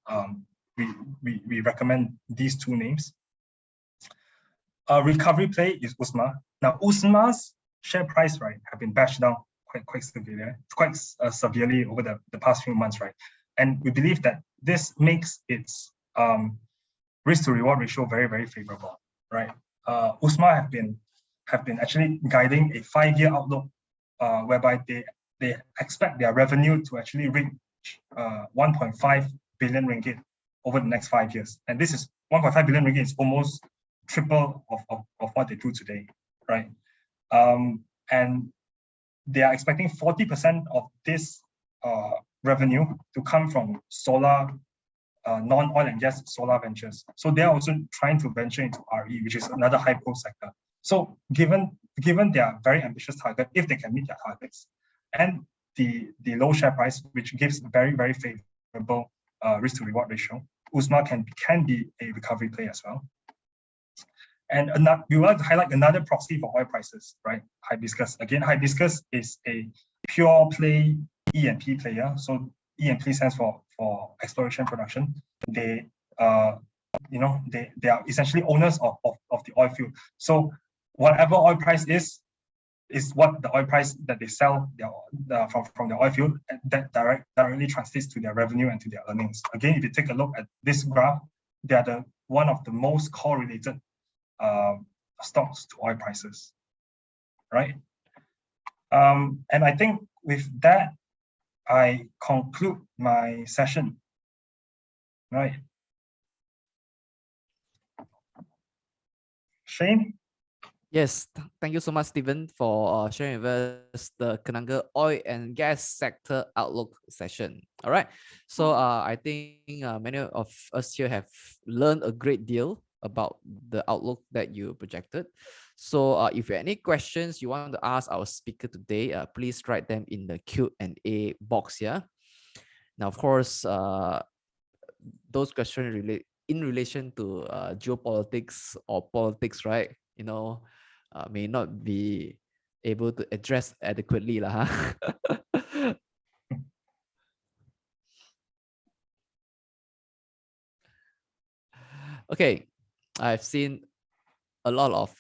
we recommend these two names. Recovery play is USMA. Now USMA's share price, right, have been bashed down quite severely over the past few months, right? And we believe that this makes its risk to reward ratio very, very favorable, right? USMA have been actually guiding a 5-year outlook whereby they expect their revenue to actually reach 1.5 billion ringgit over the next 5 years. And this is 1.5 billion ringgit is almost triple of what they do today, right? And they are expecting 40% of this revenue to come from solar non-oil and gas solar ventures. So they are also trying to venture into RE, which is another high growth sector. So given their very ambitious target, if they can meet their targets, and the low share price, which gives very, very favorable risk to reward ratio, USMA can be a recovery play as well. And we want to highlight another proxy for oil prices, right? Hibiscus. Again, Hibiscus is a pure play E&P player. So E&P stands for exploration production. They they are essentially owners of the oil field. So whatever oil price is what the oil price that they sell from the oil field, that directly translates to their revenue and to their earnings. Again, if you take a look at this graph, they are one of the most correlated stocks to oil prices, right? And I think with that, I conclude my session, right? Shane? Yes, thank you so much, Stephen, for sharing with us the Kenanga oil and gas sector outlook session. All right, so I think many of us here have learned a great deal about the outlook that you projected. So if you have any questions you want to ask our speaker today, please write them in the Q&A box here. Now, of course, those questions in relation to geopolitics or politics, right? May not be able to address adequately lah. Okay, I've seen a lot of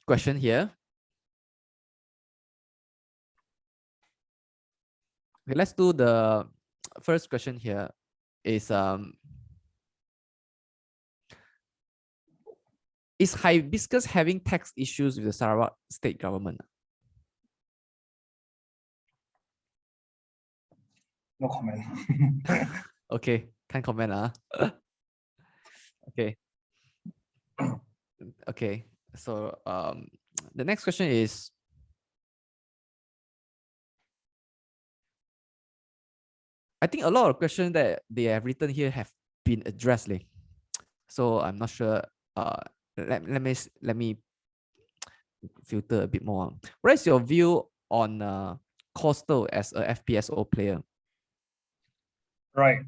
question here. Okay, let's do the first question here. Is Hibiscus having tax issues with the Sarawak state government? No comment. Okay, can't comment. Okay. Okay. So the next question is, I think a lot of questions that they have written here have been addressed. So I'm not sure. Let me filter a bit more. What is your view on Coastal as a FPSO player? Right.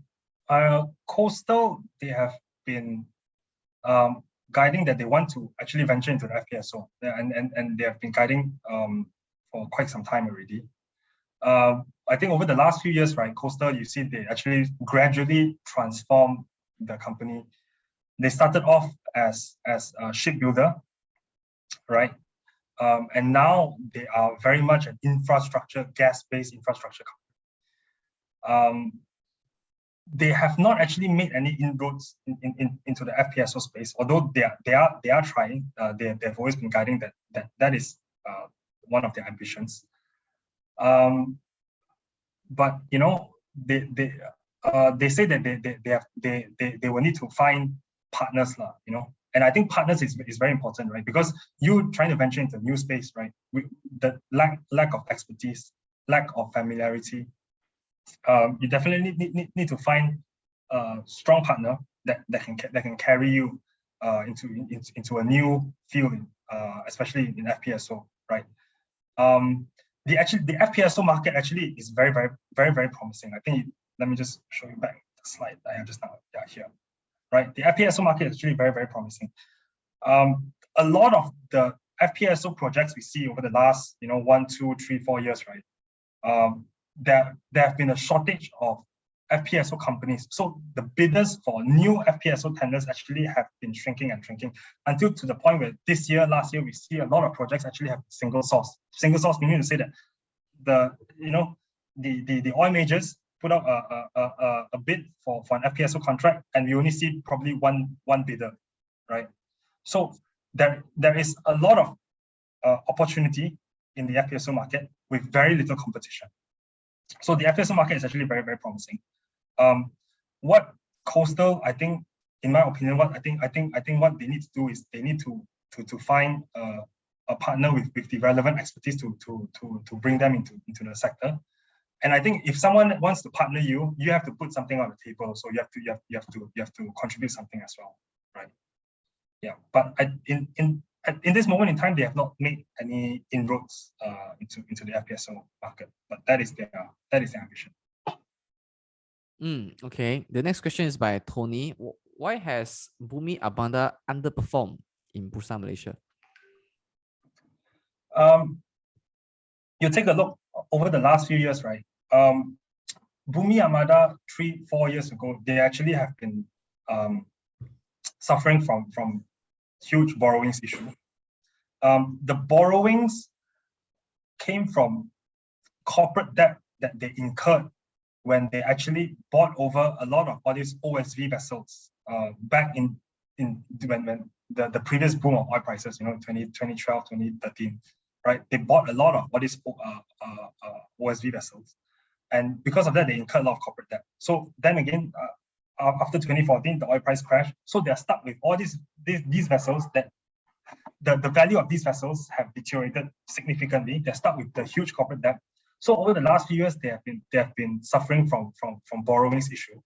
Coastal, they have been guiding that they want to actually venture into the FPSO, and they have been guiding for quite some time already. I think over the last few years, right, Coastal, you see they actually gradually transform the company. They started off as a shipbuilder, right? And now they are very much an infrastructure, gas-based infrastructure company. They have not actually made any inroads into the FPSO space, although they are trying. They've always been guiding that is one of their ambitions. But they say that they will need to find partners, and I think partners is very important, right? Because you trying to venture into a new space, right? The lack of expertise, lack of familiarity, you definitely need to find a strong partner that can carry you into a new field, especially in FPSO, right? The FPSO market actually is very promising. I think let me just show you back the slide I have just now. Yeah, here, right? The FPSO market is actually very promising. A lot of the FPSO projects we see over the last 1, 2, 3, 4 years, right? There have been a shortage of FPSO companies. So the bidders for new FPSO tenders actually have been shrinking until to the point where last year, we see a lot of projects actually have single source. Single source meaning to say that the oil majors put out a bid for an FPSO contract, and we only see probably one bidder, right? So there is a lot of opportunity in the FPSO market with very little competition. So the FPSO market is actually very promising. What Coastal, I think, in my opinion, what they need to do is they need to find a partner with the relevant expertise to bring them into the sector. And I think if someone wants to partner you, you have to put something on the table. So you have to contribute something as well, right? Yeah. But in this moment in time, they have not made any inroads into the FPSO market. But that is their ambition. Okay. The next question is by Tony. Why has Bumi Armada underperformed in Bursa Malaysia? You take a look over the last few years, right? Bumi Armada 3-4 years ago, they actually have been suffering from huge borrowings issue. The borrowings came from corporate debt that they incurred when they actually bought over a lot of all these OSV vessels back in when the previous boom of oil prices, 2012, 2013, right? They bought a lot of all these OSV vessels. And because of that, they incurred a lot of corporate debt. So then again, after 2014, the oil price crashed. So they're stuck with all these vessels that the value of these vessels have deteriorated significantly. They're stuck with the huge corporate debt. So over the last few years, they have been suffering from borrowings issue.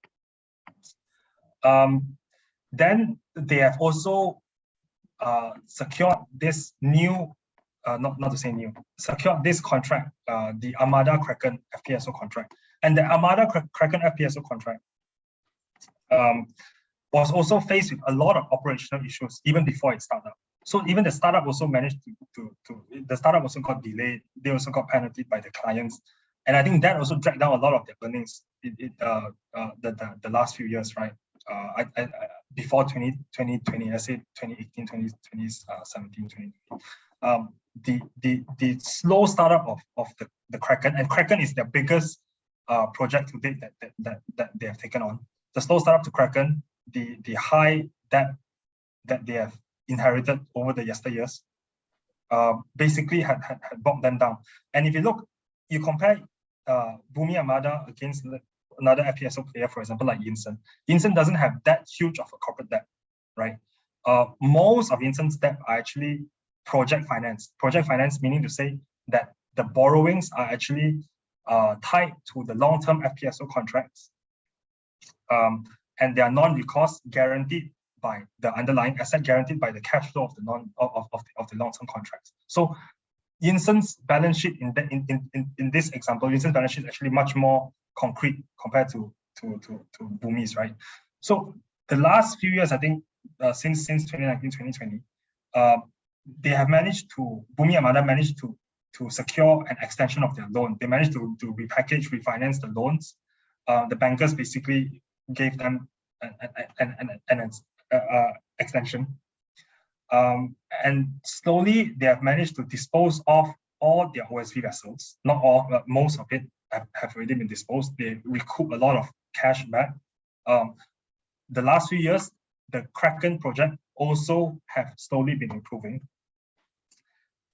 Then they have also secured this new, not to say new, secured this contract, the Armada Kraken FPSO contract. And the Armada Kraken FPSO contract was also faced with a lot of operational issues even before it started. So even the startup also managed the startup also got delayed. They also got penalty by the clients. And I think that also dragged down a lot of their earnings the last few years, right? Before 2020, let's say 2018, 2017, 2020. The slow startup of the Kraken, and Kraken is their biggest project to date that they have taken on. The slow startup to Kraken, the high debt that they have inherited over the yesteryears, basically had bogged them down. And if you look, you compare Bumi Armada against another FPSO player, for example, like Yinsen. Yinsen doesn't have that huge of a corporate debt, right? Most of Yinsen's debt are actually project finance. Project finance meaning to say that the borrowings are actually tied to the long-term FPSO contracts, and they are non-recourse, guaranteed by the underlying asset, guaranteed by the cash flow of the long-term contracts. So Yinsen's balance sheet in this example, Yinsen's balance sheet is actually much more concrete compared to Bumi's, right? So the last few years, I think, since 2019, 2020, they have managed to, Bumi Armada managed to secure an extension of their loan. They managed to refinance the loans. The bankers basically gave them an extension. And slowly they have managed to dispose of all their OSV vessels. Not all, but most of it have already been disposed. They recoup a lot of cash back. The last few years, the Kraken project also have slowly been improving.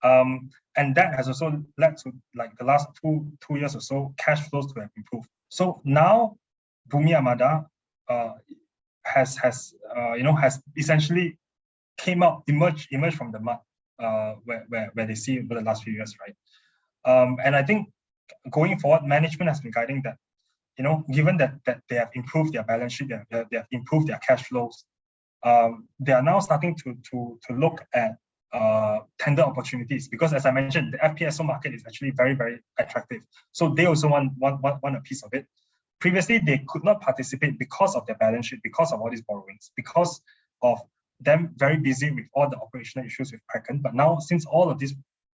And that has also led to, like, the last two years or so, cash flows to have improved. So now Bumi Armada has essentially emerged from the mud where they see over the last few years, right? And I think going forward, management has been guiding that, given that they have improved their balance sheet, they have improved their cash flows, they are now starting to look at tender opportunities, because as I mentioned, the FPSO market is actually very, very attractive. So they also want a piece of it. Previously, they could not participate because of their balance sheet, because of all these borrowings, because of them very busy with all the operational issues with Kraken. But now, since all of these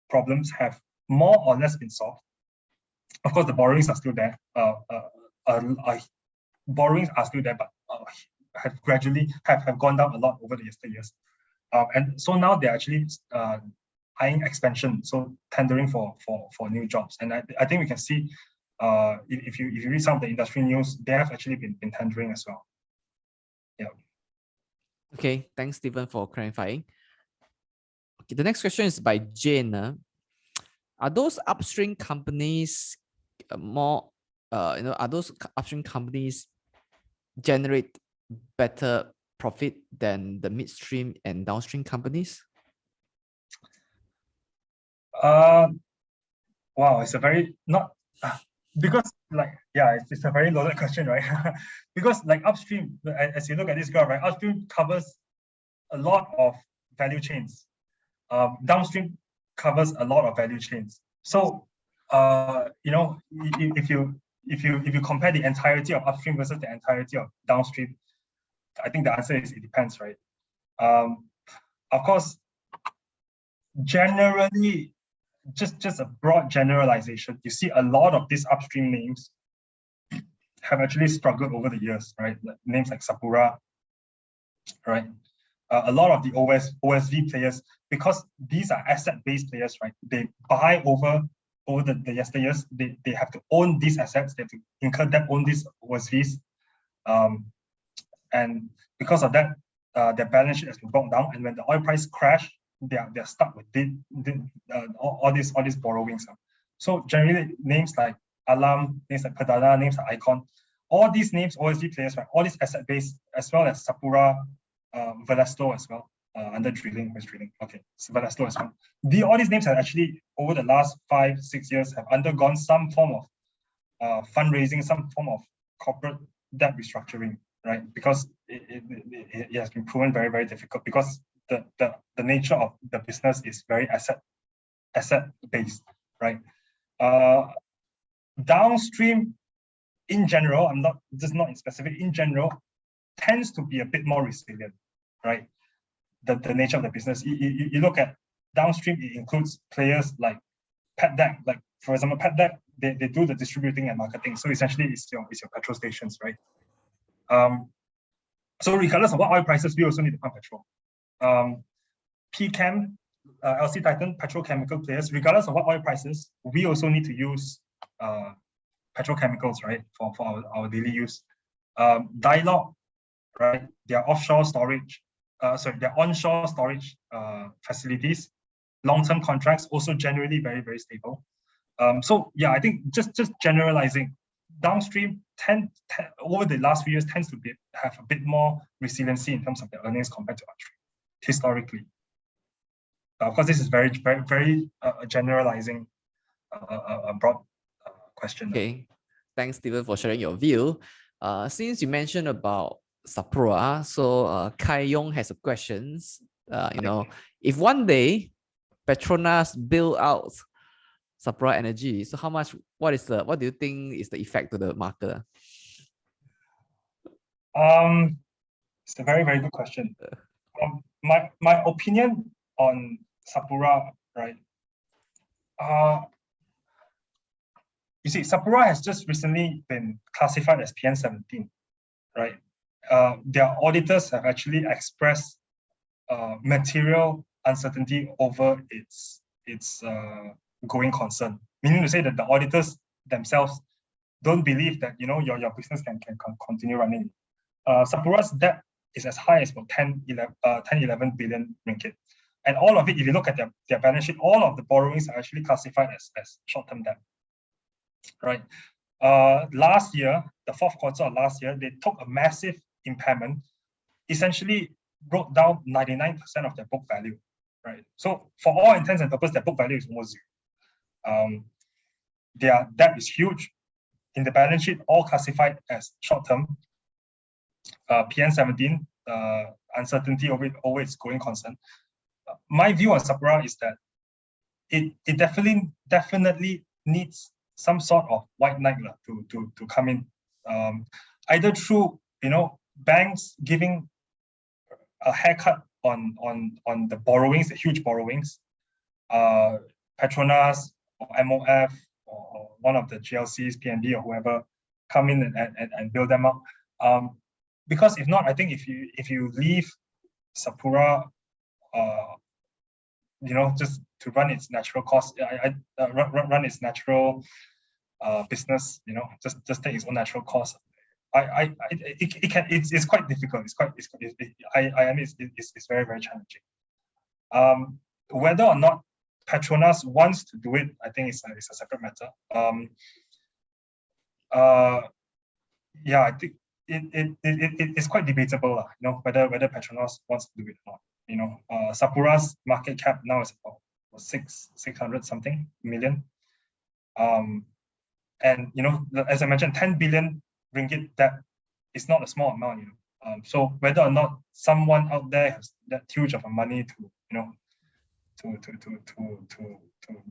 problems have more or less been solved, of course, the borrowings are still there. Borrowings are still there, but have gradually have gone down a lot over the yesteryears. And so now they're actually eyeing expansion, so tendering for new jobs. And I think we can see, if you read some of the industry news, they have actually been tendering as well. Yeah. Okay, thanks, Stephen, for clarifying. Okay, the next question is by Jane. Are those upstream companies are those upstream companies generate better profit than the midstream and downstream companies? Wow, it's a very because it's a very loaded question, right? Because like upstream, as you look at this graph, right, upstream covers a lot of value chains. Downstream covers a lot of value chains. So if you compare the entirety of upstream versus the entirety of downstream, I think the answer is it depends, right? Of course, generally, just a broad generalization, you see a lot of these upstream names have actually struggled over the years, right? Names like Sapura, right? A lot of the OSV players, because these are asset-based players, right? They buy over the yesteryears. They have to own these assets. They have to incur debt, own these OSVs, and because of that, their balance sheet has been brought down. And when the oil price crash, they're stuck with all these borrowings. So generally, names like Alam, names like Perdana, names like Icon, all these names, OSV players, right? All these asset-based, as well as Sapura, Velasco as well, under drilling, okay, so Velasco as well. All these names have actually, over the last 5-6 years, have undergone some form of fundraising, some form of corporate debt restructuring, right? Because it has been proven very, very difficult, because the nature of the business is very asset-based, right? Downstream, in general, not in specific, in general, tends to be a bit more resilient, right? The nature of the business. You look at downstream, it includes players like PetDeck, like for example, PetDeck, they do the distributing and marketing. So essentially, it's your petrol stations, right? So regardless of what oil prices, we also need to pump petrol. PChem, LC Titan, petrochemical players, regardless of what oil prices, we also need to use petrochemicals, right, for our daily use. Dialog, right, their offshore storage, their onshore storage facilities, long-term contracts, also generally very, very stable. So yeah, I think just generalizing, downstream over the last few years tends to have a bit more resiliency in terms of their earnings compared to upstream, historically. Of course, this is very, very, very generalizing, a broad question. Okay, thanks, Stephen, for sharing your view. Since you mentioned about Sapura, so Kai Yong has a questions. If one day Petronas build out Sapura Energy, so what do you think is the effect to the market? It's a very, very good question. My opinion on Sapura, right? You see, Sapura has just recently been classified as PN17, right? Their auditors have actually expressed material uncertainty over its going concern, meaning to say that the auditors themselves don't believe that your business can continue running. Sapura's debt is as high as about 10-11 billion ringgit. And all of it, if you look at their balance sheet, all of the borrowings are actually classified as short-term debt, right? Last year, the fourth quarter of last year, they took a massive impairment, essentially wrote down 99% of their book value, right? So for all intents and purposes, their book value is almost zero. Their debt is huge. In the balance sheet, all classified as short-term. PN17, uncertainty over its going concern. My view on Sapura is that it definitely needs some sort of white knight to come in, either through banks giving a haircut on the borrowings, the huge borrowings, Petronas or MOF or one of the GLCs, PNB or whoever come in and build them up. Because if not, I think if you leave Sapura, just to run its natural course, run its natural business, just take its own natural course. It's quite difficult. It's very, very challenging. Whether or not Petronas wants to do it, I think it's a separate matter. Yeah, I think it's quite debatable, whether Petronas wants to do it or not. Sapura's market cap now is about 600 something million. And as I mentioned, 10 billion ringgit debt is not a small amount. So whether or not someone out there has that huge of a money to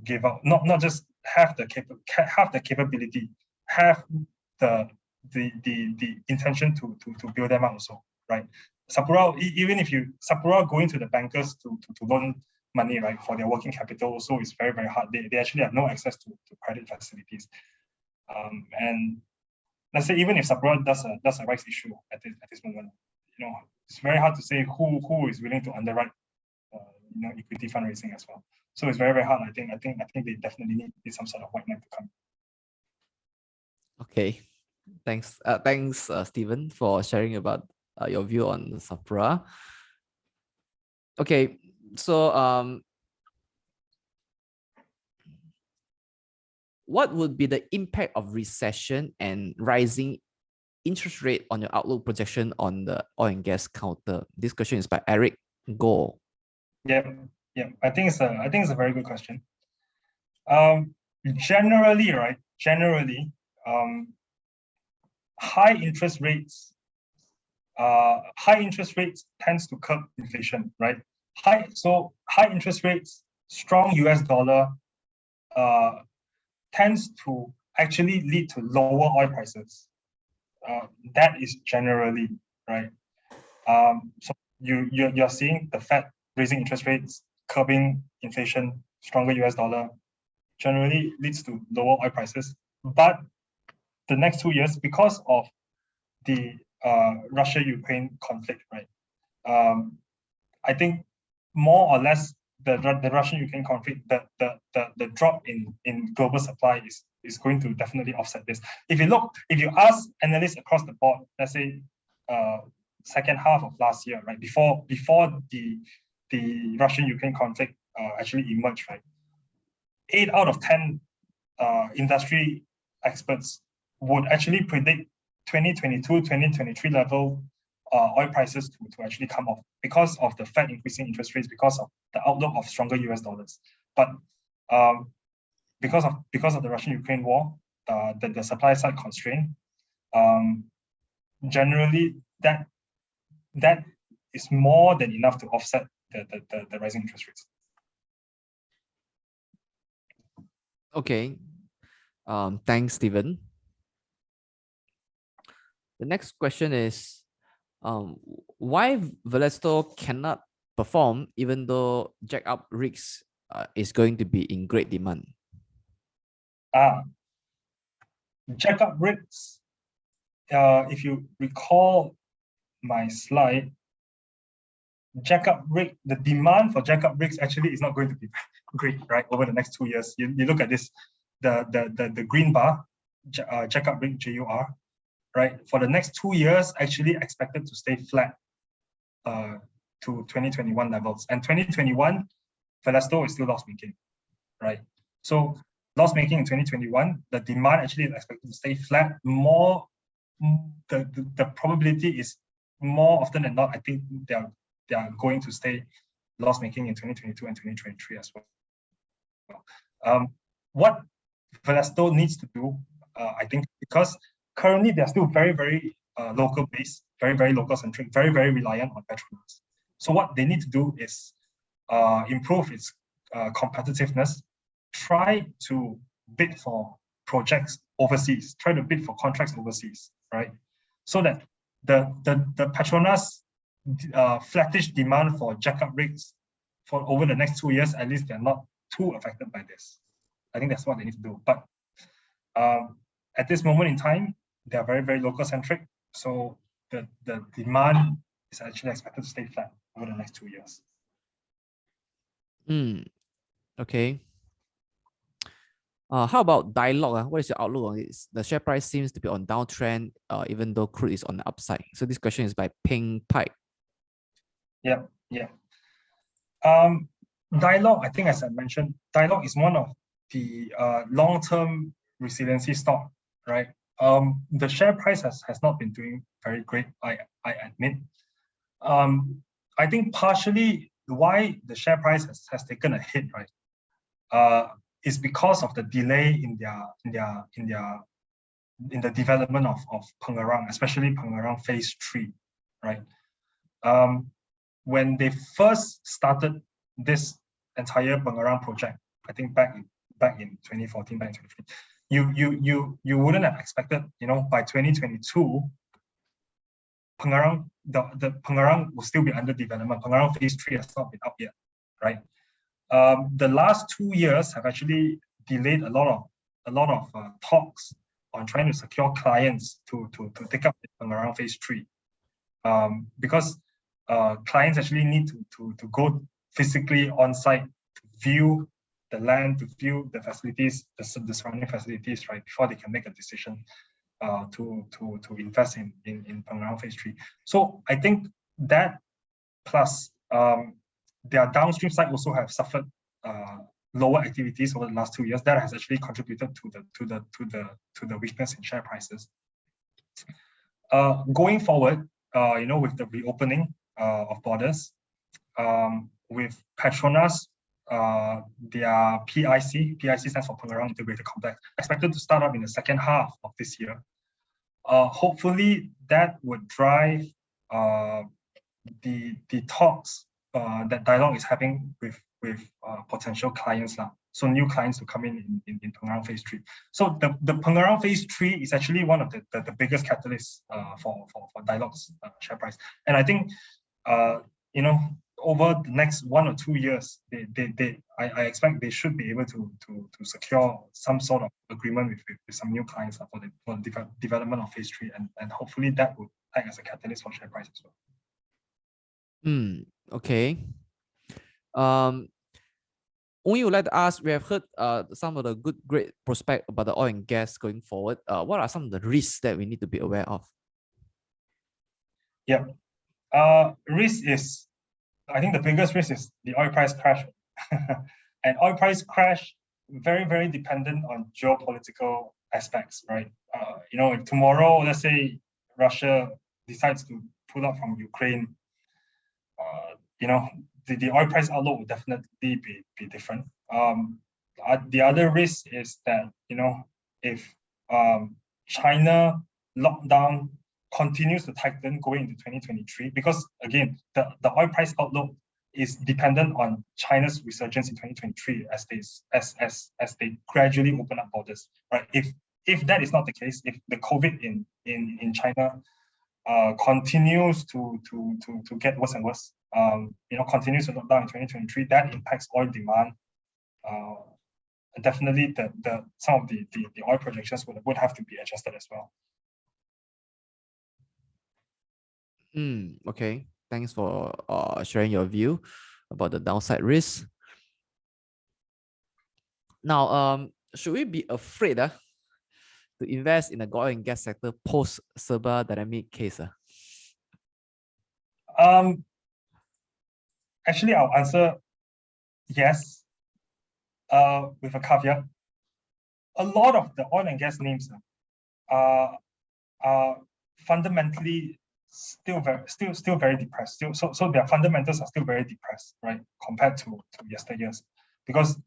give out, not just have the capability, have the intention to build them out also, right? Sapura, even if Sapura going to the bankers to loan money, right, for their working capital also is very, very hard. They actually have no access to credit facilities. And let's say even if Sapura does a rights issue at this moment, it's very hard to say who is willing to underwrite equity fundraising as well. So it's very, very hard. I think they definitely need some sort of white knight to come. Okay, thanks, Stephen, for sharing about your view on Sapura. Okay, so what would be the impact of recession and rising interest rate on your outlook projection on the oil and gas counter? This question is by Eric Go. Yeah. I think it's a very good question. Generally, high interest rates tends to curb inflation, right? High interest rates, strong US dollar tends to actually lead to lower oil prices. That is generally right. So you're seeing the Fed raising interest rates, curbing inflation, stronger US dollar generally leads to lower oil prices. But the next 2 years, because of the Russia-Ukraine conflict, right? I think more or less the Russian-Ukraine conflict, the drop in global supply is going to definitely offset this. If you ask analysts across the board, let's say second half of last year, right, before the Russian-Ukraine conflict actually emerged, right, 8 out of 10 industry experts would actually predict 2022, 2023 level oil prices to actually come off because of the Fed increasing interest rates, because of the outlook of stronger US dollars. But because of the Russian-Ukraine war, the supply side constraint, generally that is more than enough to offset the rising interest rates. Okay. Thanks, Stephen. The next question is, why Vallesto cannot perform even though jack-up rigs is going to be in great demand? Jack-up rigs, if you recall my slide, the demand for jack-up rigs actually is not going to be great, right, over the next 2 years. You look at this, the green bar, jack-up rig JUR, right, for the next 2 years actually expected to stay flat to 2021 levels. And 2021, Vallesto is still loss-making, right? So loss-making in 2021, the demand actually is expected to stay flat. More, the probability is more often than not, I think they are going to stay loss-making in 2022 and 2023 as well. What Vallesto needs to do, I think, because currently they're still very, very local based, very, very local centric, very, very reliant on Petronas. So what they need to do is improve its competitiveness, try to bid for projects overseas, try to bid for contracts overseas, right? So that the Petronas flattish demand for jack-up rigs for over the next 2 years, at least they're not too affected by this. I think that's what they need to do. But at this moment in time, they are very, very local centric. So the demand is actually expected to stay flat over the next 2 years. Okay. How about Dialog? What is your outlook on it? The share price seems to be on downtrend, even though crude is on the upside. So this question is by Ping Pike. Yeah. Dialog, I think, as I mentioned, Dialog is one of the long-term resiliency stock, right? The share price has not been doing very great, I admit. I think partially why the share price has taken a hit, right? is because of the delay in the development of Pengerang, especially Pengerang Phase 3, right? When they first started this entire Pengerang project, I think back in 2014, back in 2015, you wouldn't have expected, by 2022, Pengerang, the Pengerang will still be under development. Pengerang Phase 3 has not been up yet, right? The last 2 years have actually delayed a lot of talks on trying to secure clients to take up the Pengerang Phase 3, because clients actually need to go physically on site to view the land, to view the facilities, the surrounding facilities, right, before they can make a decision to invest in Pengerang Phase 3. So I think that plus their downstream side also have suffered lower activities over the last 2 years. That has actually contributed to the weakness in share prices. Going forward, with the reopening of borders, with Petronas, their PIC stands for Pengerang Integrated Complex, expected to start up in the second half of this year. Hopefully, that would drive the talks that Dialog is having with potential clients now. So new clients to come in Pengerang Phase 3. So the Pengerang Phase 3 is actually one of the biggest catalysts for Dialog's share price. And I think over the next 1 or 2 years, I expect they should be able to secure some sort of agreement with some new clients for the development of Phase 3, and hopefully that would act as a catalyst for share price as well. Okay. Only would like to ask, we have heard some of the great prospect about the oil and gas going forward. What are some of the risks that we need to be aware of? Yeah. Risk is, I think the biggest risk is the oil price crash. And oil price crash, very, very dependent on geopolitical aspects, right? Tomorrow, let's say Russia decides to pull out from Ukraine, the oil price outlook will definitely be different. The other risk is that, if China lockdown continues to tighten going into 2023, because again, the oil price outlook is dependent on China's resurgence in 2023 as they gradually open up borders, right? If that is not the case, if the COVID in China continues to get worse and worse, continues to lock down in 2023, that impacts oil demand. Definitely some of the oil projections would have to be adjusted as well. Okay, thanks for sharing your view about the downside risk. Now, should we be afraid to invest in the oil and gas sector post Sabah dynamic case? Actually, I'll answer yes, with a caveat. A lot of the oil and gas names are fundamentally still very depressed. So their fundamentals are still very depressed, right, compared to yesteryears, because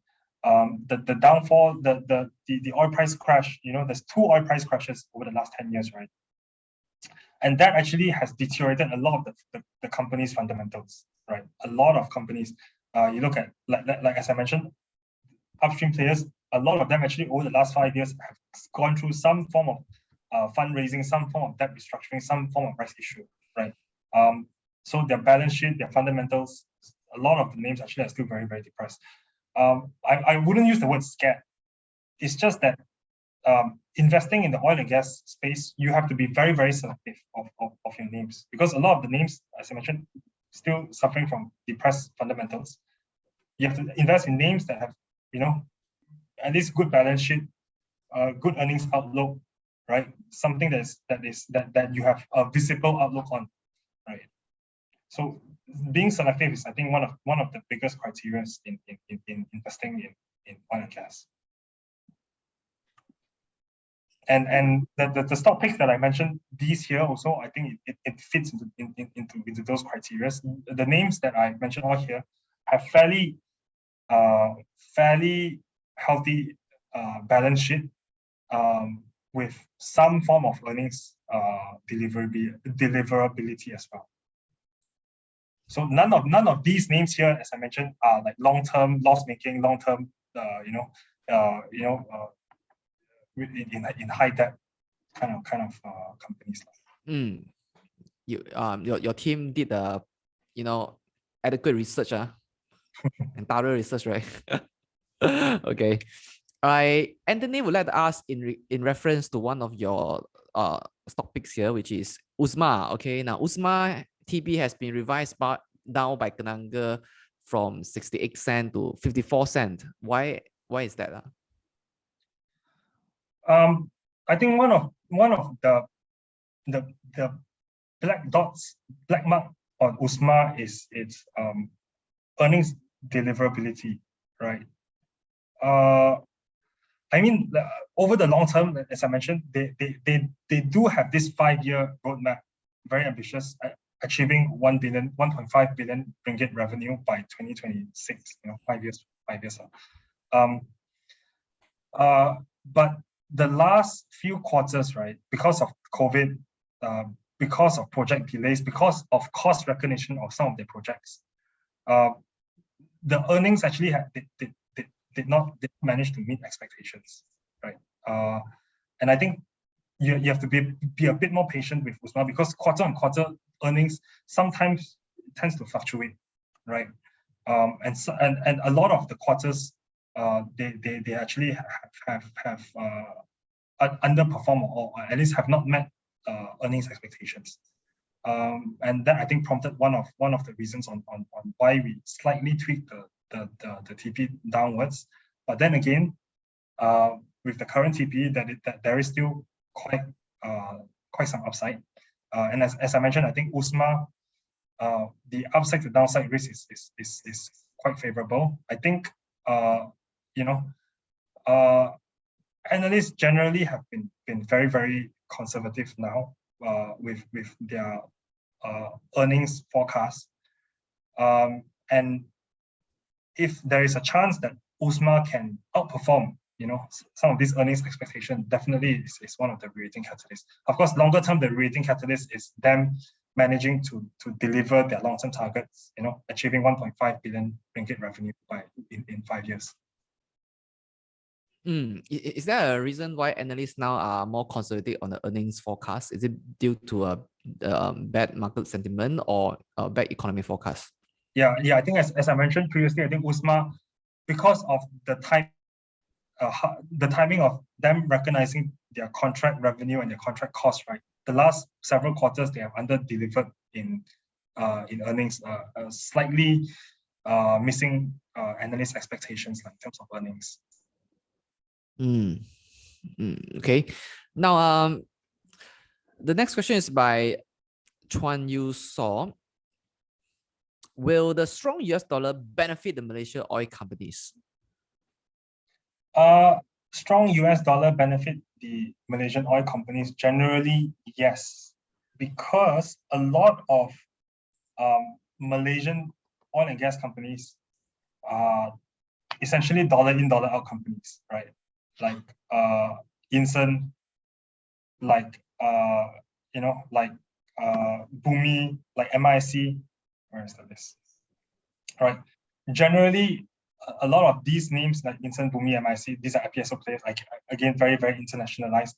the downfall, the oil price crash. There's 2 oil price crashes over the last 10 years, right? And that actually has deteriorated a lot of the company's fundamentals, right? A lot of companies, you look at, like as I mentioned, upstream players, a lot of them actually over the last 5 years have gone through some form of fundraising, some form of debt restructuring, some form of rights issue, right? So their balance sheet, their fundamentals, a lot of the names actually are still very, very depressed. I wouldn't use the word scared. It's just that investing in the oil and gas space, you have to be very, very selective of your names, because a lot of the names, as I mentioned, still suffering from depressed fundamentals. You have to invest in names that have, at least good balance sheet, good earnings outlook, right? Something that you have a visible outlook on, right? So being selective is, I think, one of the biggest criteria in investing in oil and gas. And the stock picks that I mentioned, these here also, I think it fits into those criteria. The names that I mentioned all here have fairly healthy balance sheet with some form of earnings deliverability as well. So none of these names here, as I mentioned, are like long-term loss-making, long-term in high debt kind of companies. Your team did adequate research and thorough research, right? Okay. Anthony would like to ask in reference to one of your stock picks here, which is USMA. Okay, now USMA TP has been revised down by Kenanga from 68 cents to 54 cents. Why is that? I think one of the black mark on USMA is its earnings deliverability, right? I mean, over the long term, as I mentioned, they do have this 5-year roadmap, very ambitious, achieving 1.5 billion ringgit revenue by 2026. 5 years. But the last few quarters, right, because of COVID, because of project delays, because of cost recognition of some of their projects, the earnings actually did not manage to meet expectations, right? And I think you have to be a bit more patient with USMA, because quarter on quarter earnings sometimes tends to fluctuate, right? And a lot of the quarters, they actually have underperformed, or at least have not met earnings expectations. And that, I think, prompted one of the reasons on why we slightly tweaked the TP downwards. But then again, with the current TP, that there is still quite some upside. And as I mentioned, I think USMA, the upside to downside risk is quite favorable. I think analysts generally have been very, very conservative now with their earnings forecast. And if there is a chance that USMA can outperform, some of these earnings expectation, definitely is one of the re-rating catalysts. Of course, longer term, the re-rating catalyst is them managing to deliver their long-term targets, achieving 1.5 billion ringgit revenue in 5 years. Is there a reason why analysts now are more conservative on the earnings forecast? Is it due to a bad market sentiment or a bad economy forecast? Yeah. I think as I mentioned previously, I think USMA, because of the timing of them recognizing their contract revenue and their contract cost, right? The last several quarters they have under-delivered in earnings, slightly missing analyst expectations in terms of earnings. Okay. Now, the next question is by Chuan Yu Saw. Will the strong US dollar benefit the Malaysia oil companies? Strong US dollar benefit the Malaysian oil companies? Generally, yes, because a lot of Malaysian oil and gas companies are essentially dollar in, dollar out companies, right? Like Inson, like Bumi, like MIC. Where is the list? All right. Generally, a lot of these names like Inson, Bumi, MIC, these are FPSO players. Again, very, very internationalized.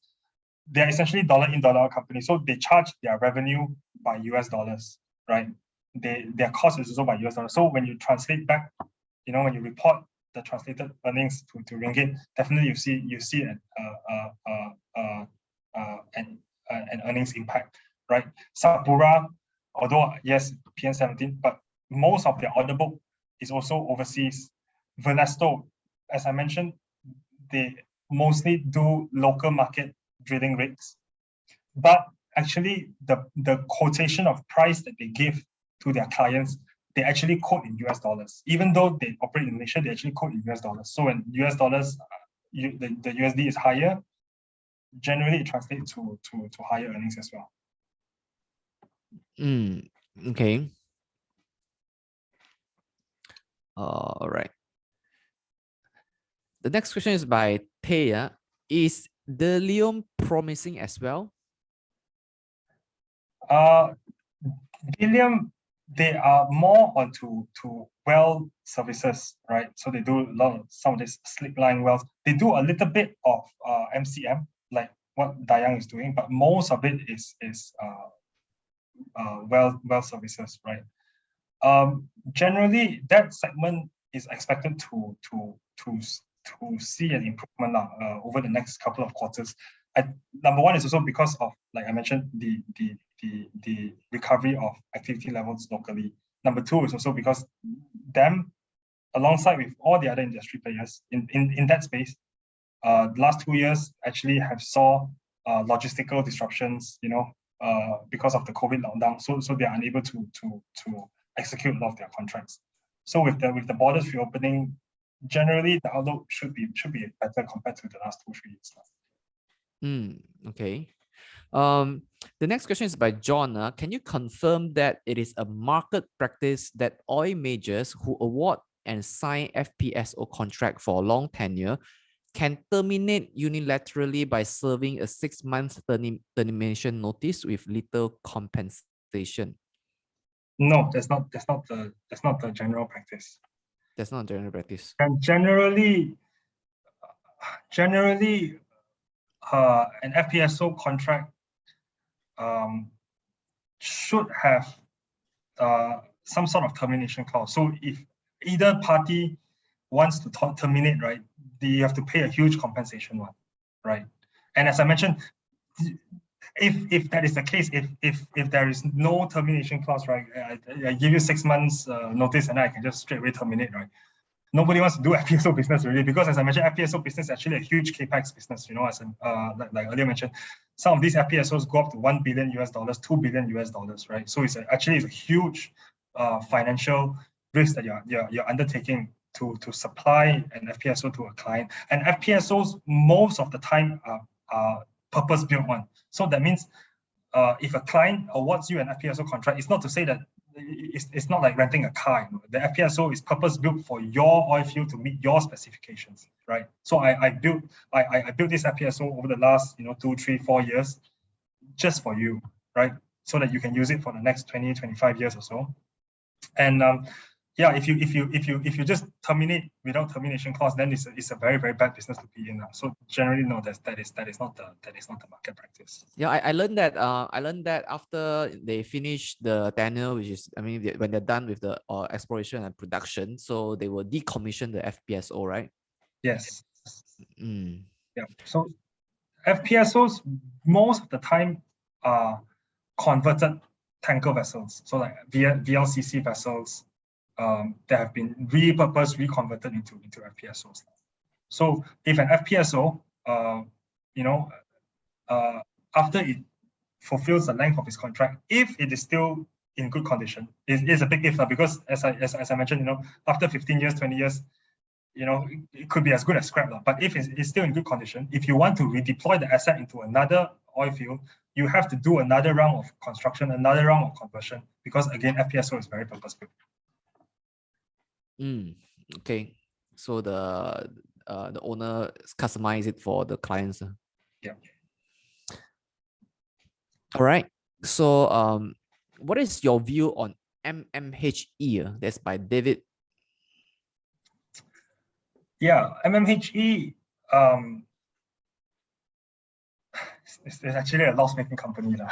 They're essentially dollar in, dollar out companies. So they charge their revenue by US dollars, right? Their cost is also by US dollars. So when you translate back, when you report the translated earnings to ringgit, definitely you see an earnings impact, right? Sapura, although yes, PN17, but most of their order book is also overseas. Venesto, as I mentioned, they mostly do local market drilling rigs, but actually the quotation of price that they give to their clients, they actually quote in US dollars. Even though they operate in Malaysia, they actually quote in US dollars. So when US dollars, the USD is higher, generally it translates to higher earnings as well. Okay. All right. The next question is by Thea. Is Delium promising as well? Helium, they are more onto well services, right? So they do a lot of some of these slip line wells. They do a little bit of MCM, like what Dayang is doing, but most of it is well services, right? Generally, that segment is expected to see an improvement over the next couple of quarters. Number one is also because of, like I mentioned, the recovery of activity levels locally. Number two is also because them, alongside with all the other industry players in that space, the last 2 years actually have saw logistical disruptions, because of the COVID lockdown. So they are unable to execute a lot of their contracts. So with the borders reopening, generally the outlook should be better compared to the last 2-3 years. Okay. The next question is by John. Can you confirm that it is a market practice that oil majors who award and sign FPSO contract for long tenure can terminate unilaterally by serving a 6-month termination notice with little compensation? No, that's not the general practice. That's not general practice. And generally, an FPSO contract should have some sort of termination clause. So if either party wants to terminate, right, you have to pay a huge compensation one, right? And as I mentioned, if that is the case, if there is no termination clause, right, I give you 6 months notice and I can just straight away terminate, right? Nobody wants to do FPSO business really, because as I mentioned, FPSO business is actually a huge capex business. As like earlier mentioned, some of these FPSOs go up to $1 billion, $2 billion, right? So it's a huge financial risk that you're undertaking to supply an FPSO to a client. And FPSOs most of the time are purpose-built one. So that means if a client awards you an FPSO contract, it's not to say that it's not like renting a car. The FPSO is purpose-built for your oil field to meet your specifications, right? So I built this FPSO over the last 2, 3, 4 years just for you, right? So that you can use it for the next 20, 25 years or so. And yeah, if you just terminate without termination clause, then it's a very, very bad business to be in. So generally, no, that is not the market practice. Yeah, I learned that. I learned that after they finish the tenure, which is, when they're done with the exploration and production, so they will decommission the FPSO, right? Yes. Yeah. So FPSOs most of the time are converted tanker vessels. So like VLCC vessels. That have been reconverted into FPSOs. So if an FPSO, after it fulfills the length of its contract, if it is still in good condition, it is a big if, because as I mentioned, after 15 years, 20 years, it could be as good as scrap. But if it's still in good condition, if you want to redeploy the asset into another oil field, you have to do another round of construction, another round of conversion, because again, FPSO is very purpose-built. Okay, so the owner customize it for the clients. Yeah. All right. So what is your view on MMHE? That's by David. Yeah, MMHE it's actually a loss-making company. So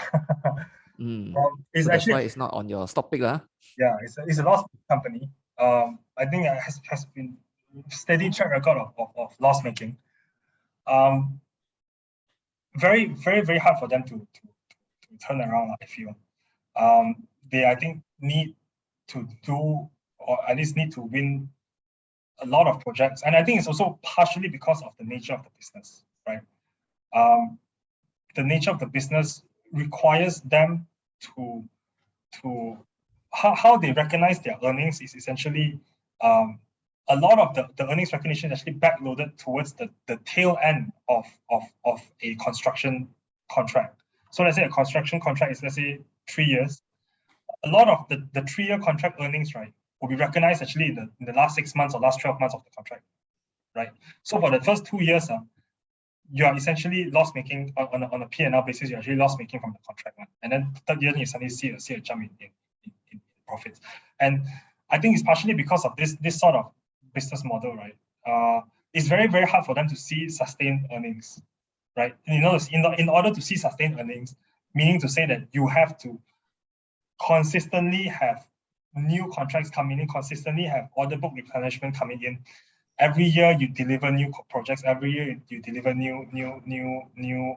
that's why it's not on your topic. Yeah, it's a loss-making company. I think it has been steady track record of loss-making. Very, very, very hard for them to turn around, I feel. They, I think, need to do, or at least need to win a lot of projects. And I think it's also partially because of the nature of the business, right? The nature of the business requires them to how they recognize their earnings is essentially a lot of the earnings recognition is actually backloaded towards the tail end of a construction contract. So let's say a construction contract is, let's say, 3 years. A lot of the 3-year contract earnings, right, will be recognized actually in the last 6 months or last 12 months of the contract. right? So for the first 2 years, you are essentially loss making on a P&L basis. You're actually loss making from the contract one, and then third year you suddenly see a jump in profits. And I think it's partially because of this sort of business model, right? It's very, very hard for them to see sustained earnings, right? And, in order to see sustained earnings, meaning to say that you have to consistently have new contracts coming in, consistently have order book replenishment coming in. Every year you deliver new projects. Every year you deliver new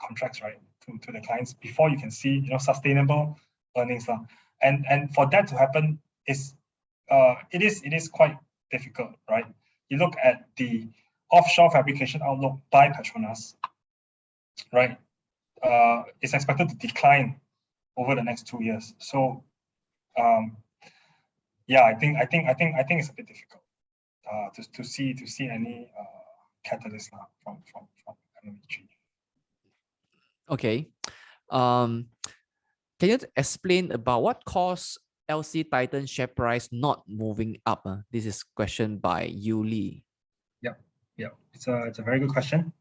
contracts, right, to the clients before you can see sustainable earnings, and for that to happen is it is quite difficult, right? You look at the offshore fabrication outlook by Petronas, right? It's expected to decline over the next 2 years. So, yeah, I think it's a bit difficult to see any catalyst from MMG. Okay. Can you explain about what caused LC Titan share price not moving up? This is question by Yu Li. Yep. It's a very good question.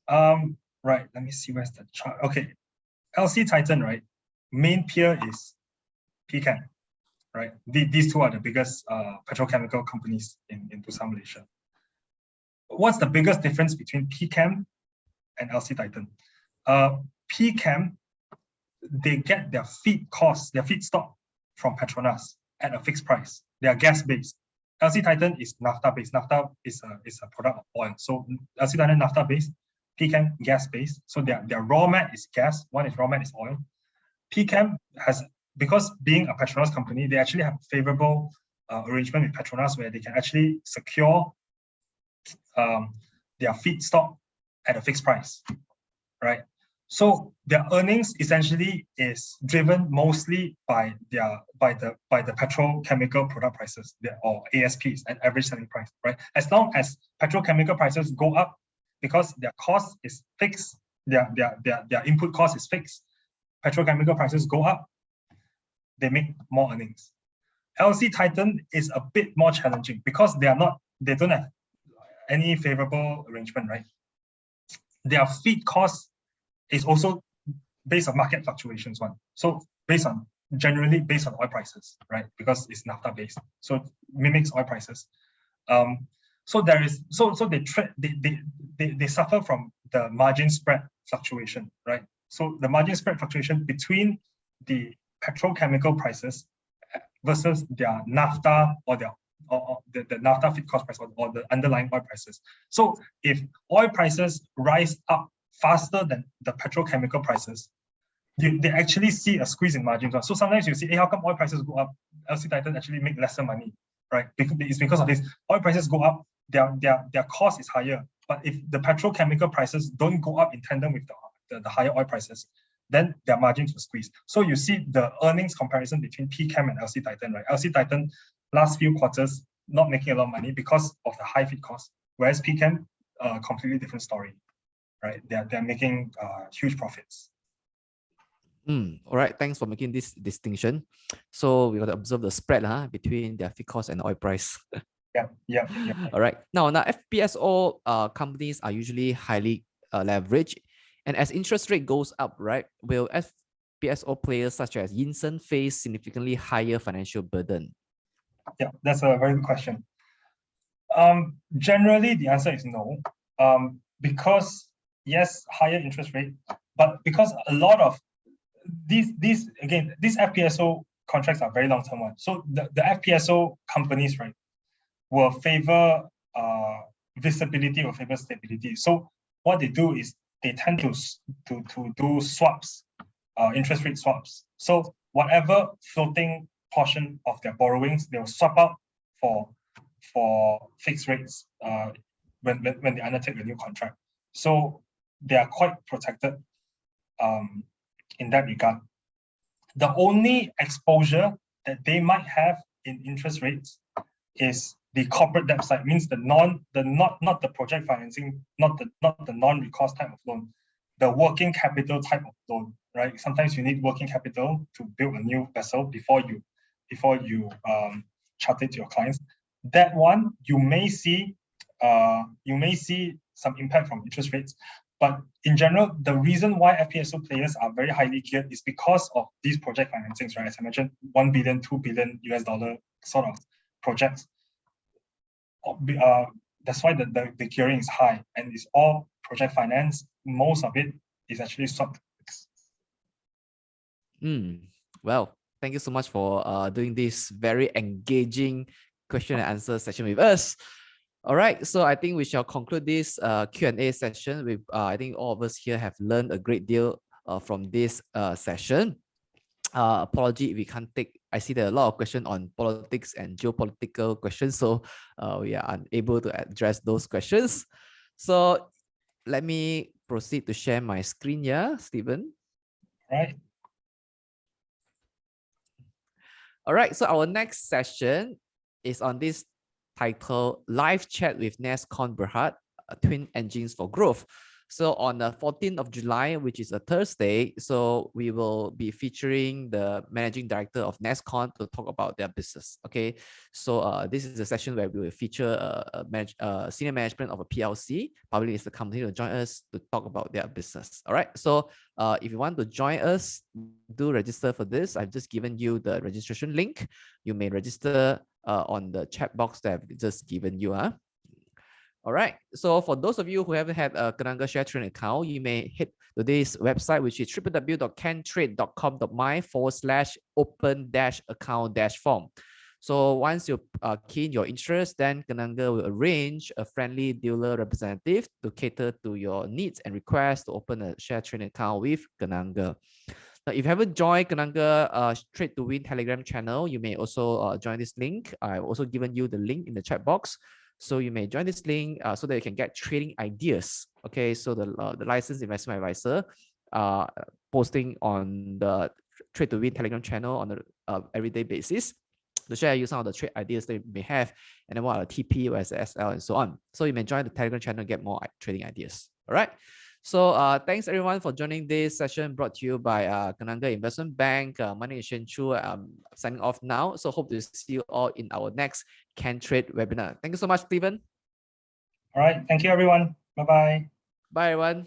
Right. Let me see where's the chart. Okay. LC Titan, right? Main peer is PChem, right? These two are the biggest petrochemical companies in Bursa Malaysia. What's the biggest difference between PChem and LC Titan? PChem, they get their feedstock from Petronas at a fixed price. They are gas-based. LC Titan is naphtha-based. Naphtha is a product of oil. So LC Titan naphtha-based, PChem gas-based. So their raw mat is gas. One is raw mat is oil. PChem has, because being a Petronas company, they actually have a favorable arrangement with Petronas where they can actually secure their feedstock at a fixed price, right? So their earnings essentially is driven mostly by the petrochemical product prices, or ASPs, and average selling price, right? As long as petrochemical prices go up, because their cost is fixed, their input cost is fixed, petrochemical prices go up, they make more earnings. LC Titan is a bit more challenging because they don't have any favorable arrangement, right? Their feed cost is also based on market fluctuations one. So generally based on oil prices, right? Because it's naphtha based, so it mimics oil prices. So there is they suffer from the margin spread fluctuation, right? So the margin spread fluctuation between the petrochemical prices versus their naphtha or the naphtha feed cost price or the underlying oil prices. So if oil prices rise up faster than the petrochemical prices, they actually see a squeeze in margins. So sometimes you see, hey, how come oil prices go up? LC Titan actually make lesser money, right? It's because of this. Oil prices go up, their cost is higher. But if the petrochemical prices don't go up in tandem with the higher oil prices, then their margins will squeeze. So you see the earnings comparison between PChem and LC Titan, right? LC Titan last few quarters not making a lot of money because of the high feed cost, whereas PChem, completely different story, right? They're making huge profits. All right, thanks for making this distinction. So we got to observe the spread between their feed cost and oil price. Yeah. All right. Now FPSO companies are usually highly leveraged, and as interest rate goes up, right, will FPSO players such as Yinsen face significantly higher financial burden? Yeah, that's a very good question. Generally, the answer is no. Because yes, higher interest rate, but because a lot of these FPSO contracts are very long-term ones. So the FPSO companies, right, will favor visibility or favor stability. So what they do is they tend to do swaps, interest rate swaps. So whatever floating portion of their borrowings, they will swap out for fixed rates when they undertake a new contract. So they are quite protected in that regard. The only exposure that they might have in interest rates is the corporate debt side, means not the project financing, not the non-recourse type of loan, the working capital type of loan, right? Sometimes you need working capital to build a new vessel before you charter it to your clients. That one you may see you may see some impact from interest rates. But in general, the reason why FPSO players are very highly geared is because of these project financings, right? As I mentioned, $1 billion, $2 billion US sort of projects. That's why the gearing is high, and it's all project finance. Most of it is actually soft. Well, thank you so much for doing this very engaging question and answer session with us. All right, so I think we shall conclude this Q&A session with, I think all of us here have learned a great deal from this session. Apology if we can't take, I see there are a lot of questions on politics and geopolitical questions, so we are unable to address those questions. So let me proceed to share my screen here, Stephen. Right. All right, so our next session is on this title, Live Chat with Nescon Berhad, Twin Engines for Growth. So on the 14th of July, which is a Thursday, so we will be featuring the managing director of Nescon to talk about their business. Okay, so this is a session where we will feature senior management of a PLC, publicly listed company, to join us to talk about their business. All right, so if you want to join us, do register for this. I've just given you the registration link. You may register on the chat box that I've just given you. All right, so for those of you who haven't had a Kenanga share trading account, you may hit today's website, which is www.kentrade.com.my/open-account-form. So once you key in your interest, then Kenanga will arrange a friendly dealer representative to cater to your needs and requests to open a share trading account with Kenanga. Now, if you haven't joined Kenanga Trade to Win Telegram channel, you may also join this link. I've also given you the link in the chat box. So you may join this link so that you can get trading ideas. Okay, so the licensed investment advisor posting on the Trade to Win Telegram channel on an everyday basis to share you some of the trade ideas that you may have, and then what are the TP, what is the SL, and so on. So you may join the Telegram channel to get more trading ideas. All right. So thanks everyone for joining this session brought to you by Kenanga Investment Bank. My name is Shen Chu. I'm signing off now. So hope to see you all in our next Can Trade webinar. Thank you so much, Stephen. All right. Thank you, everyone. Bye-bye. Bye, everyone.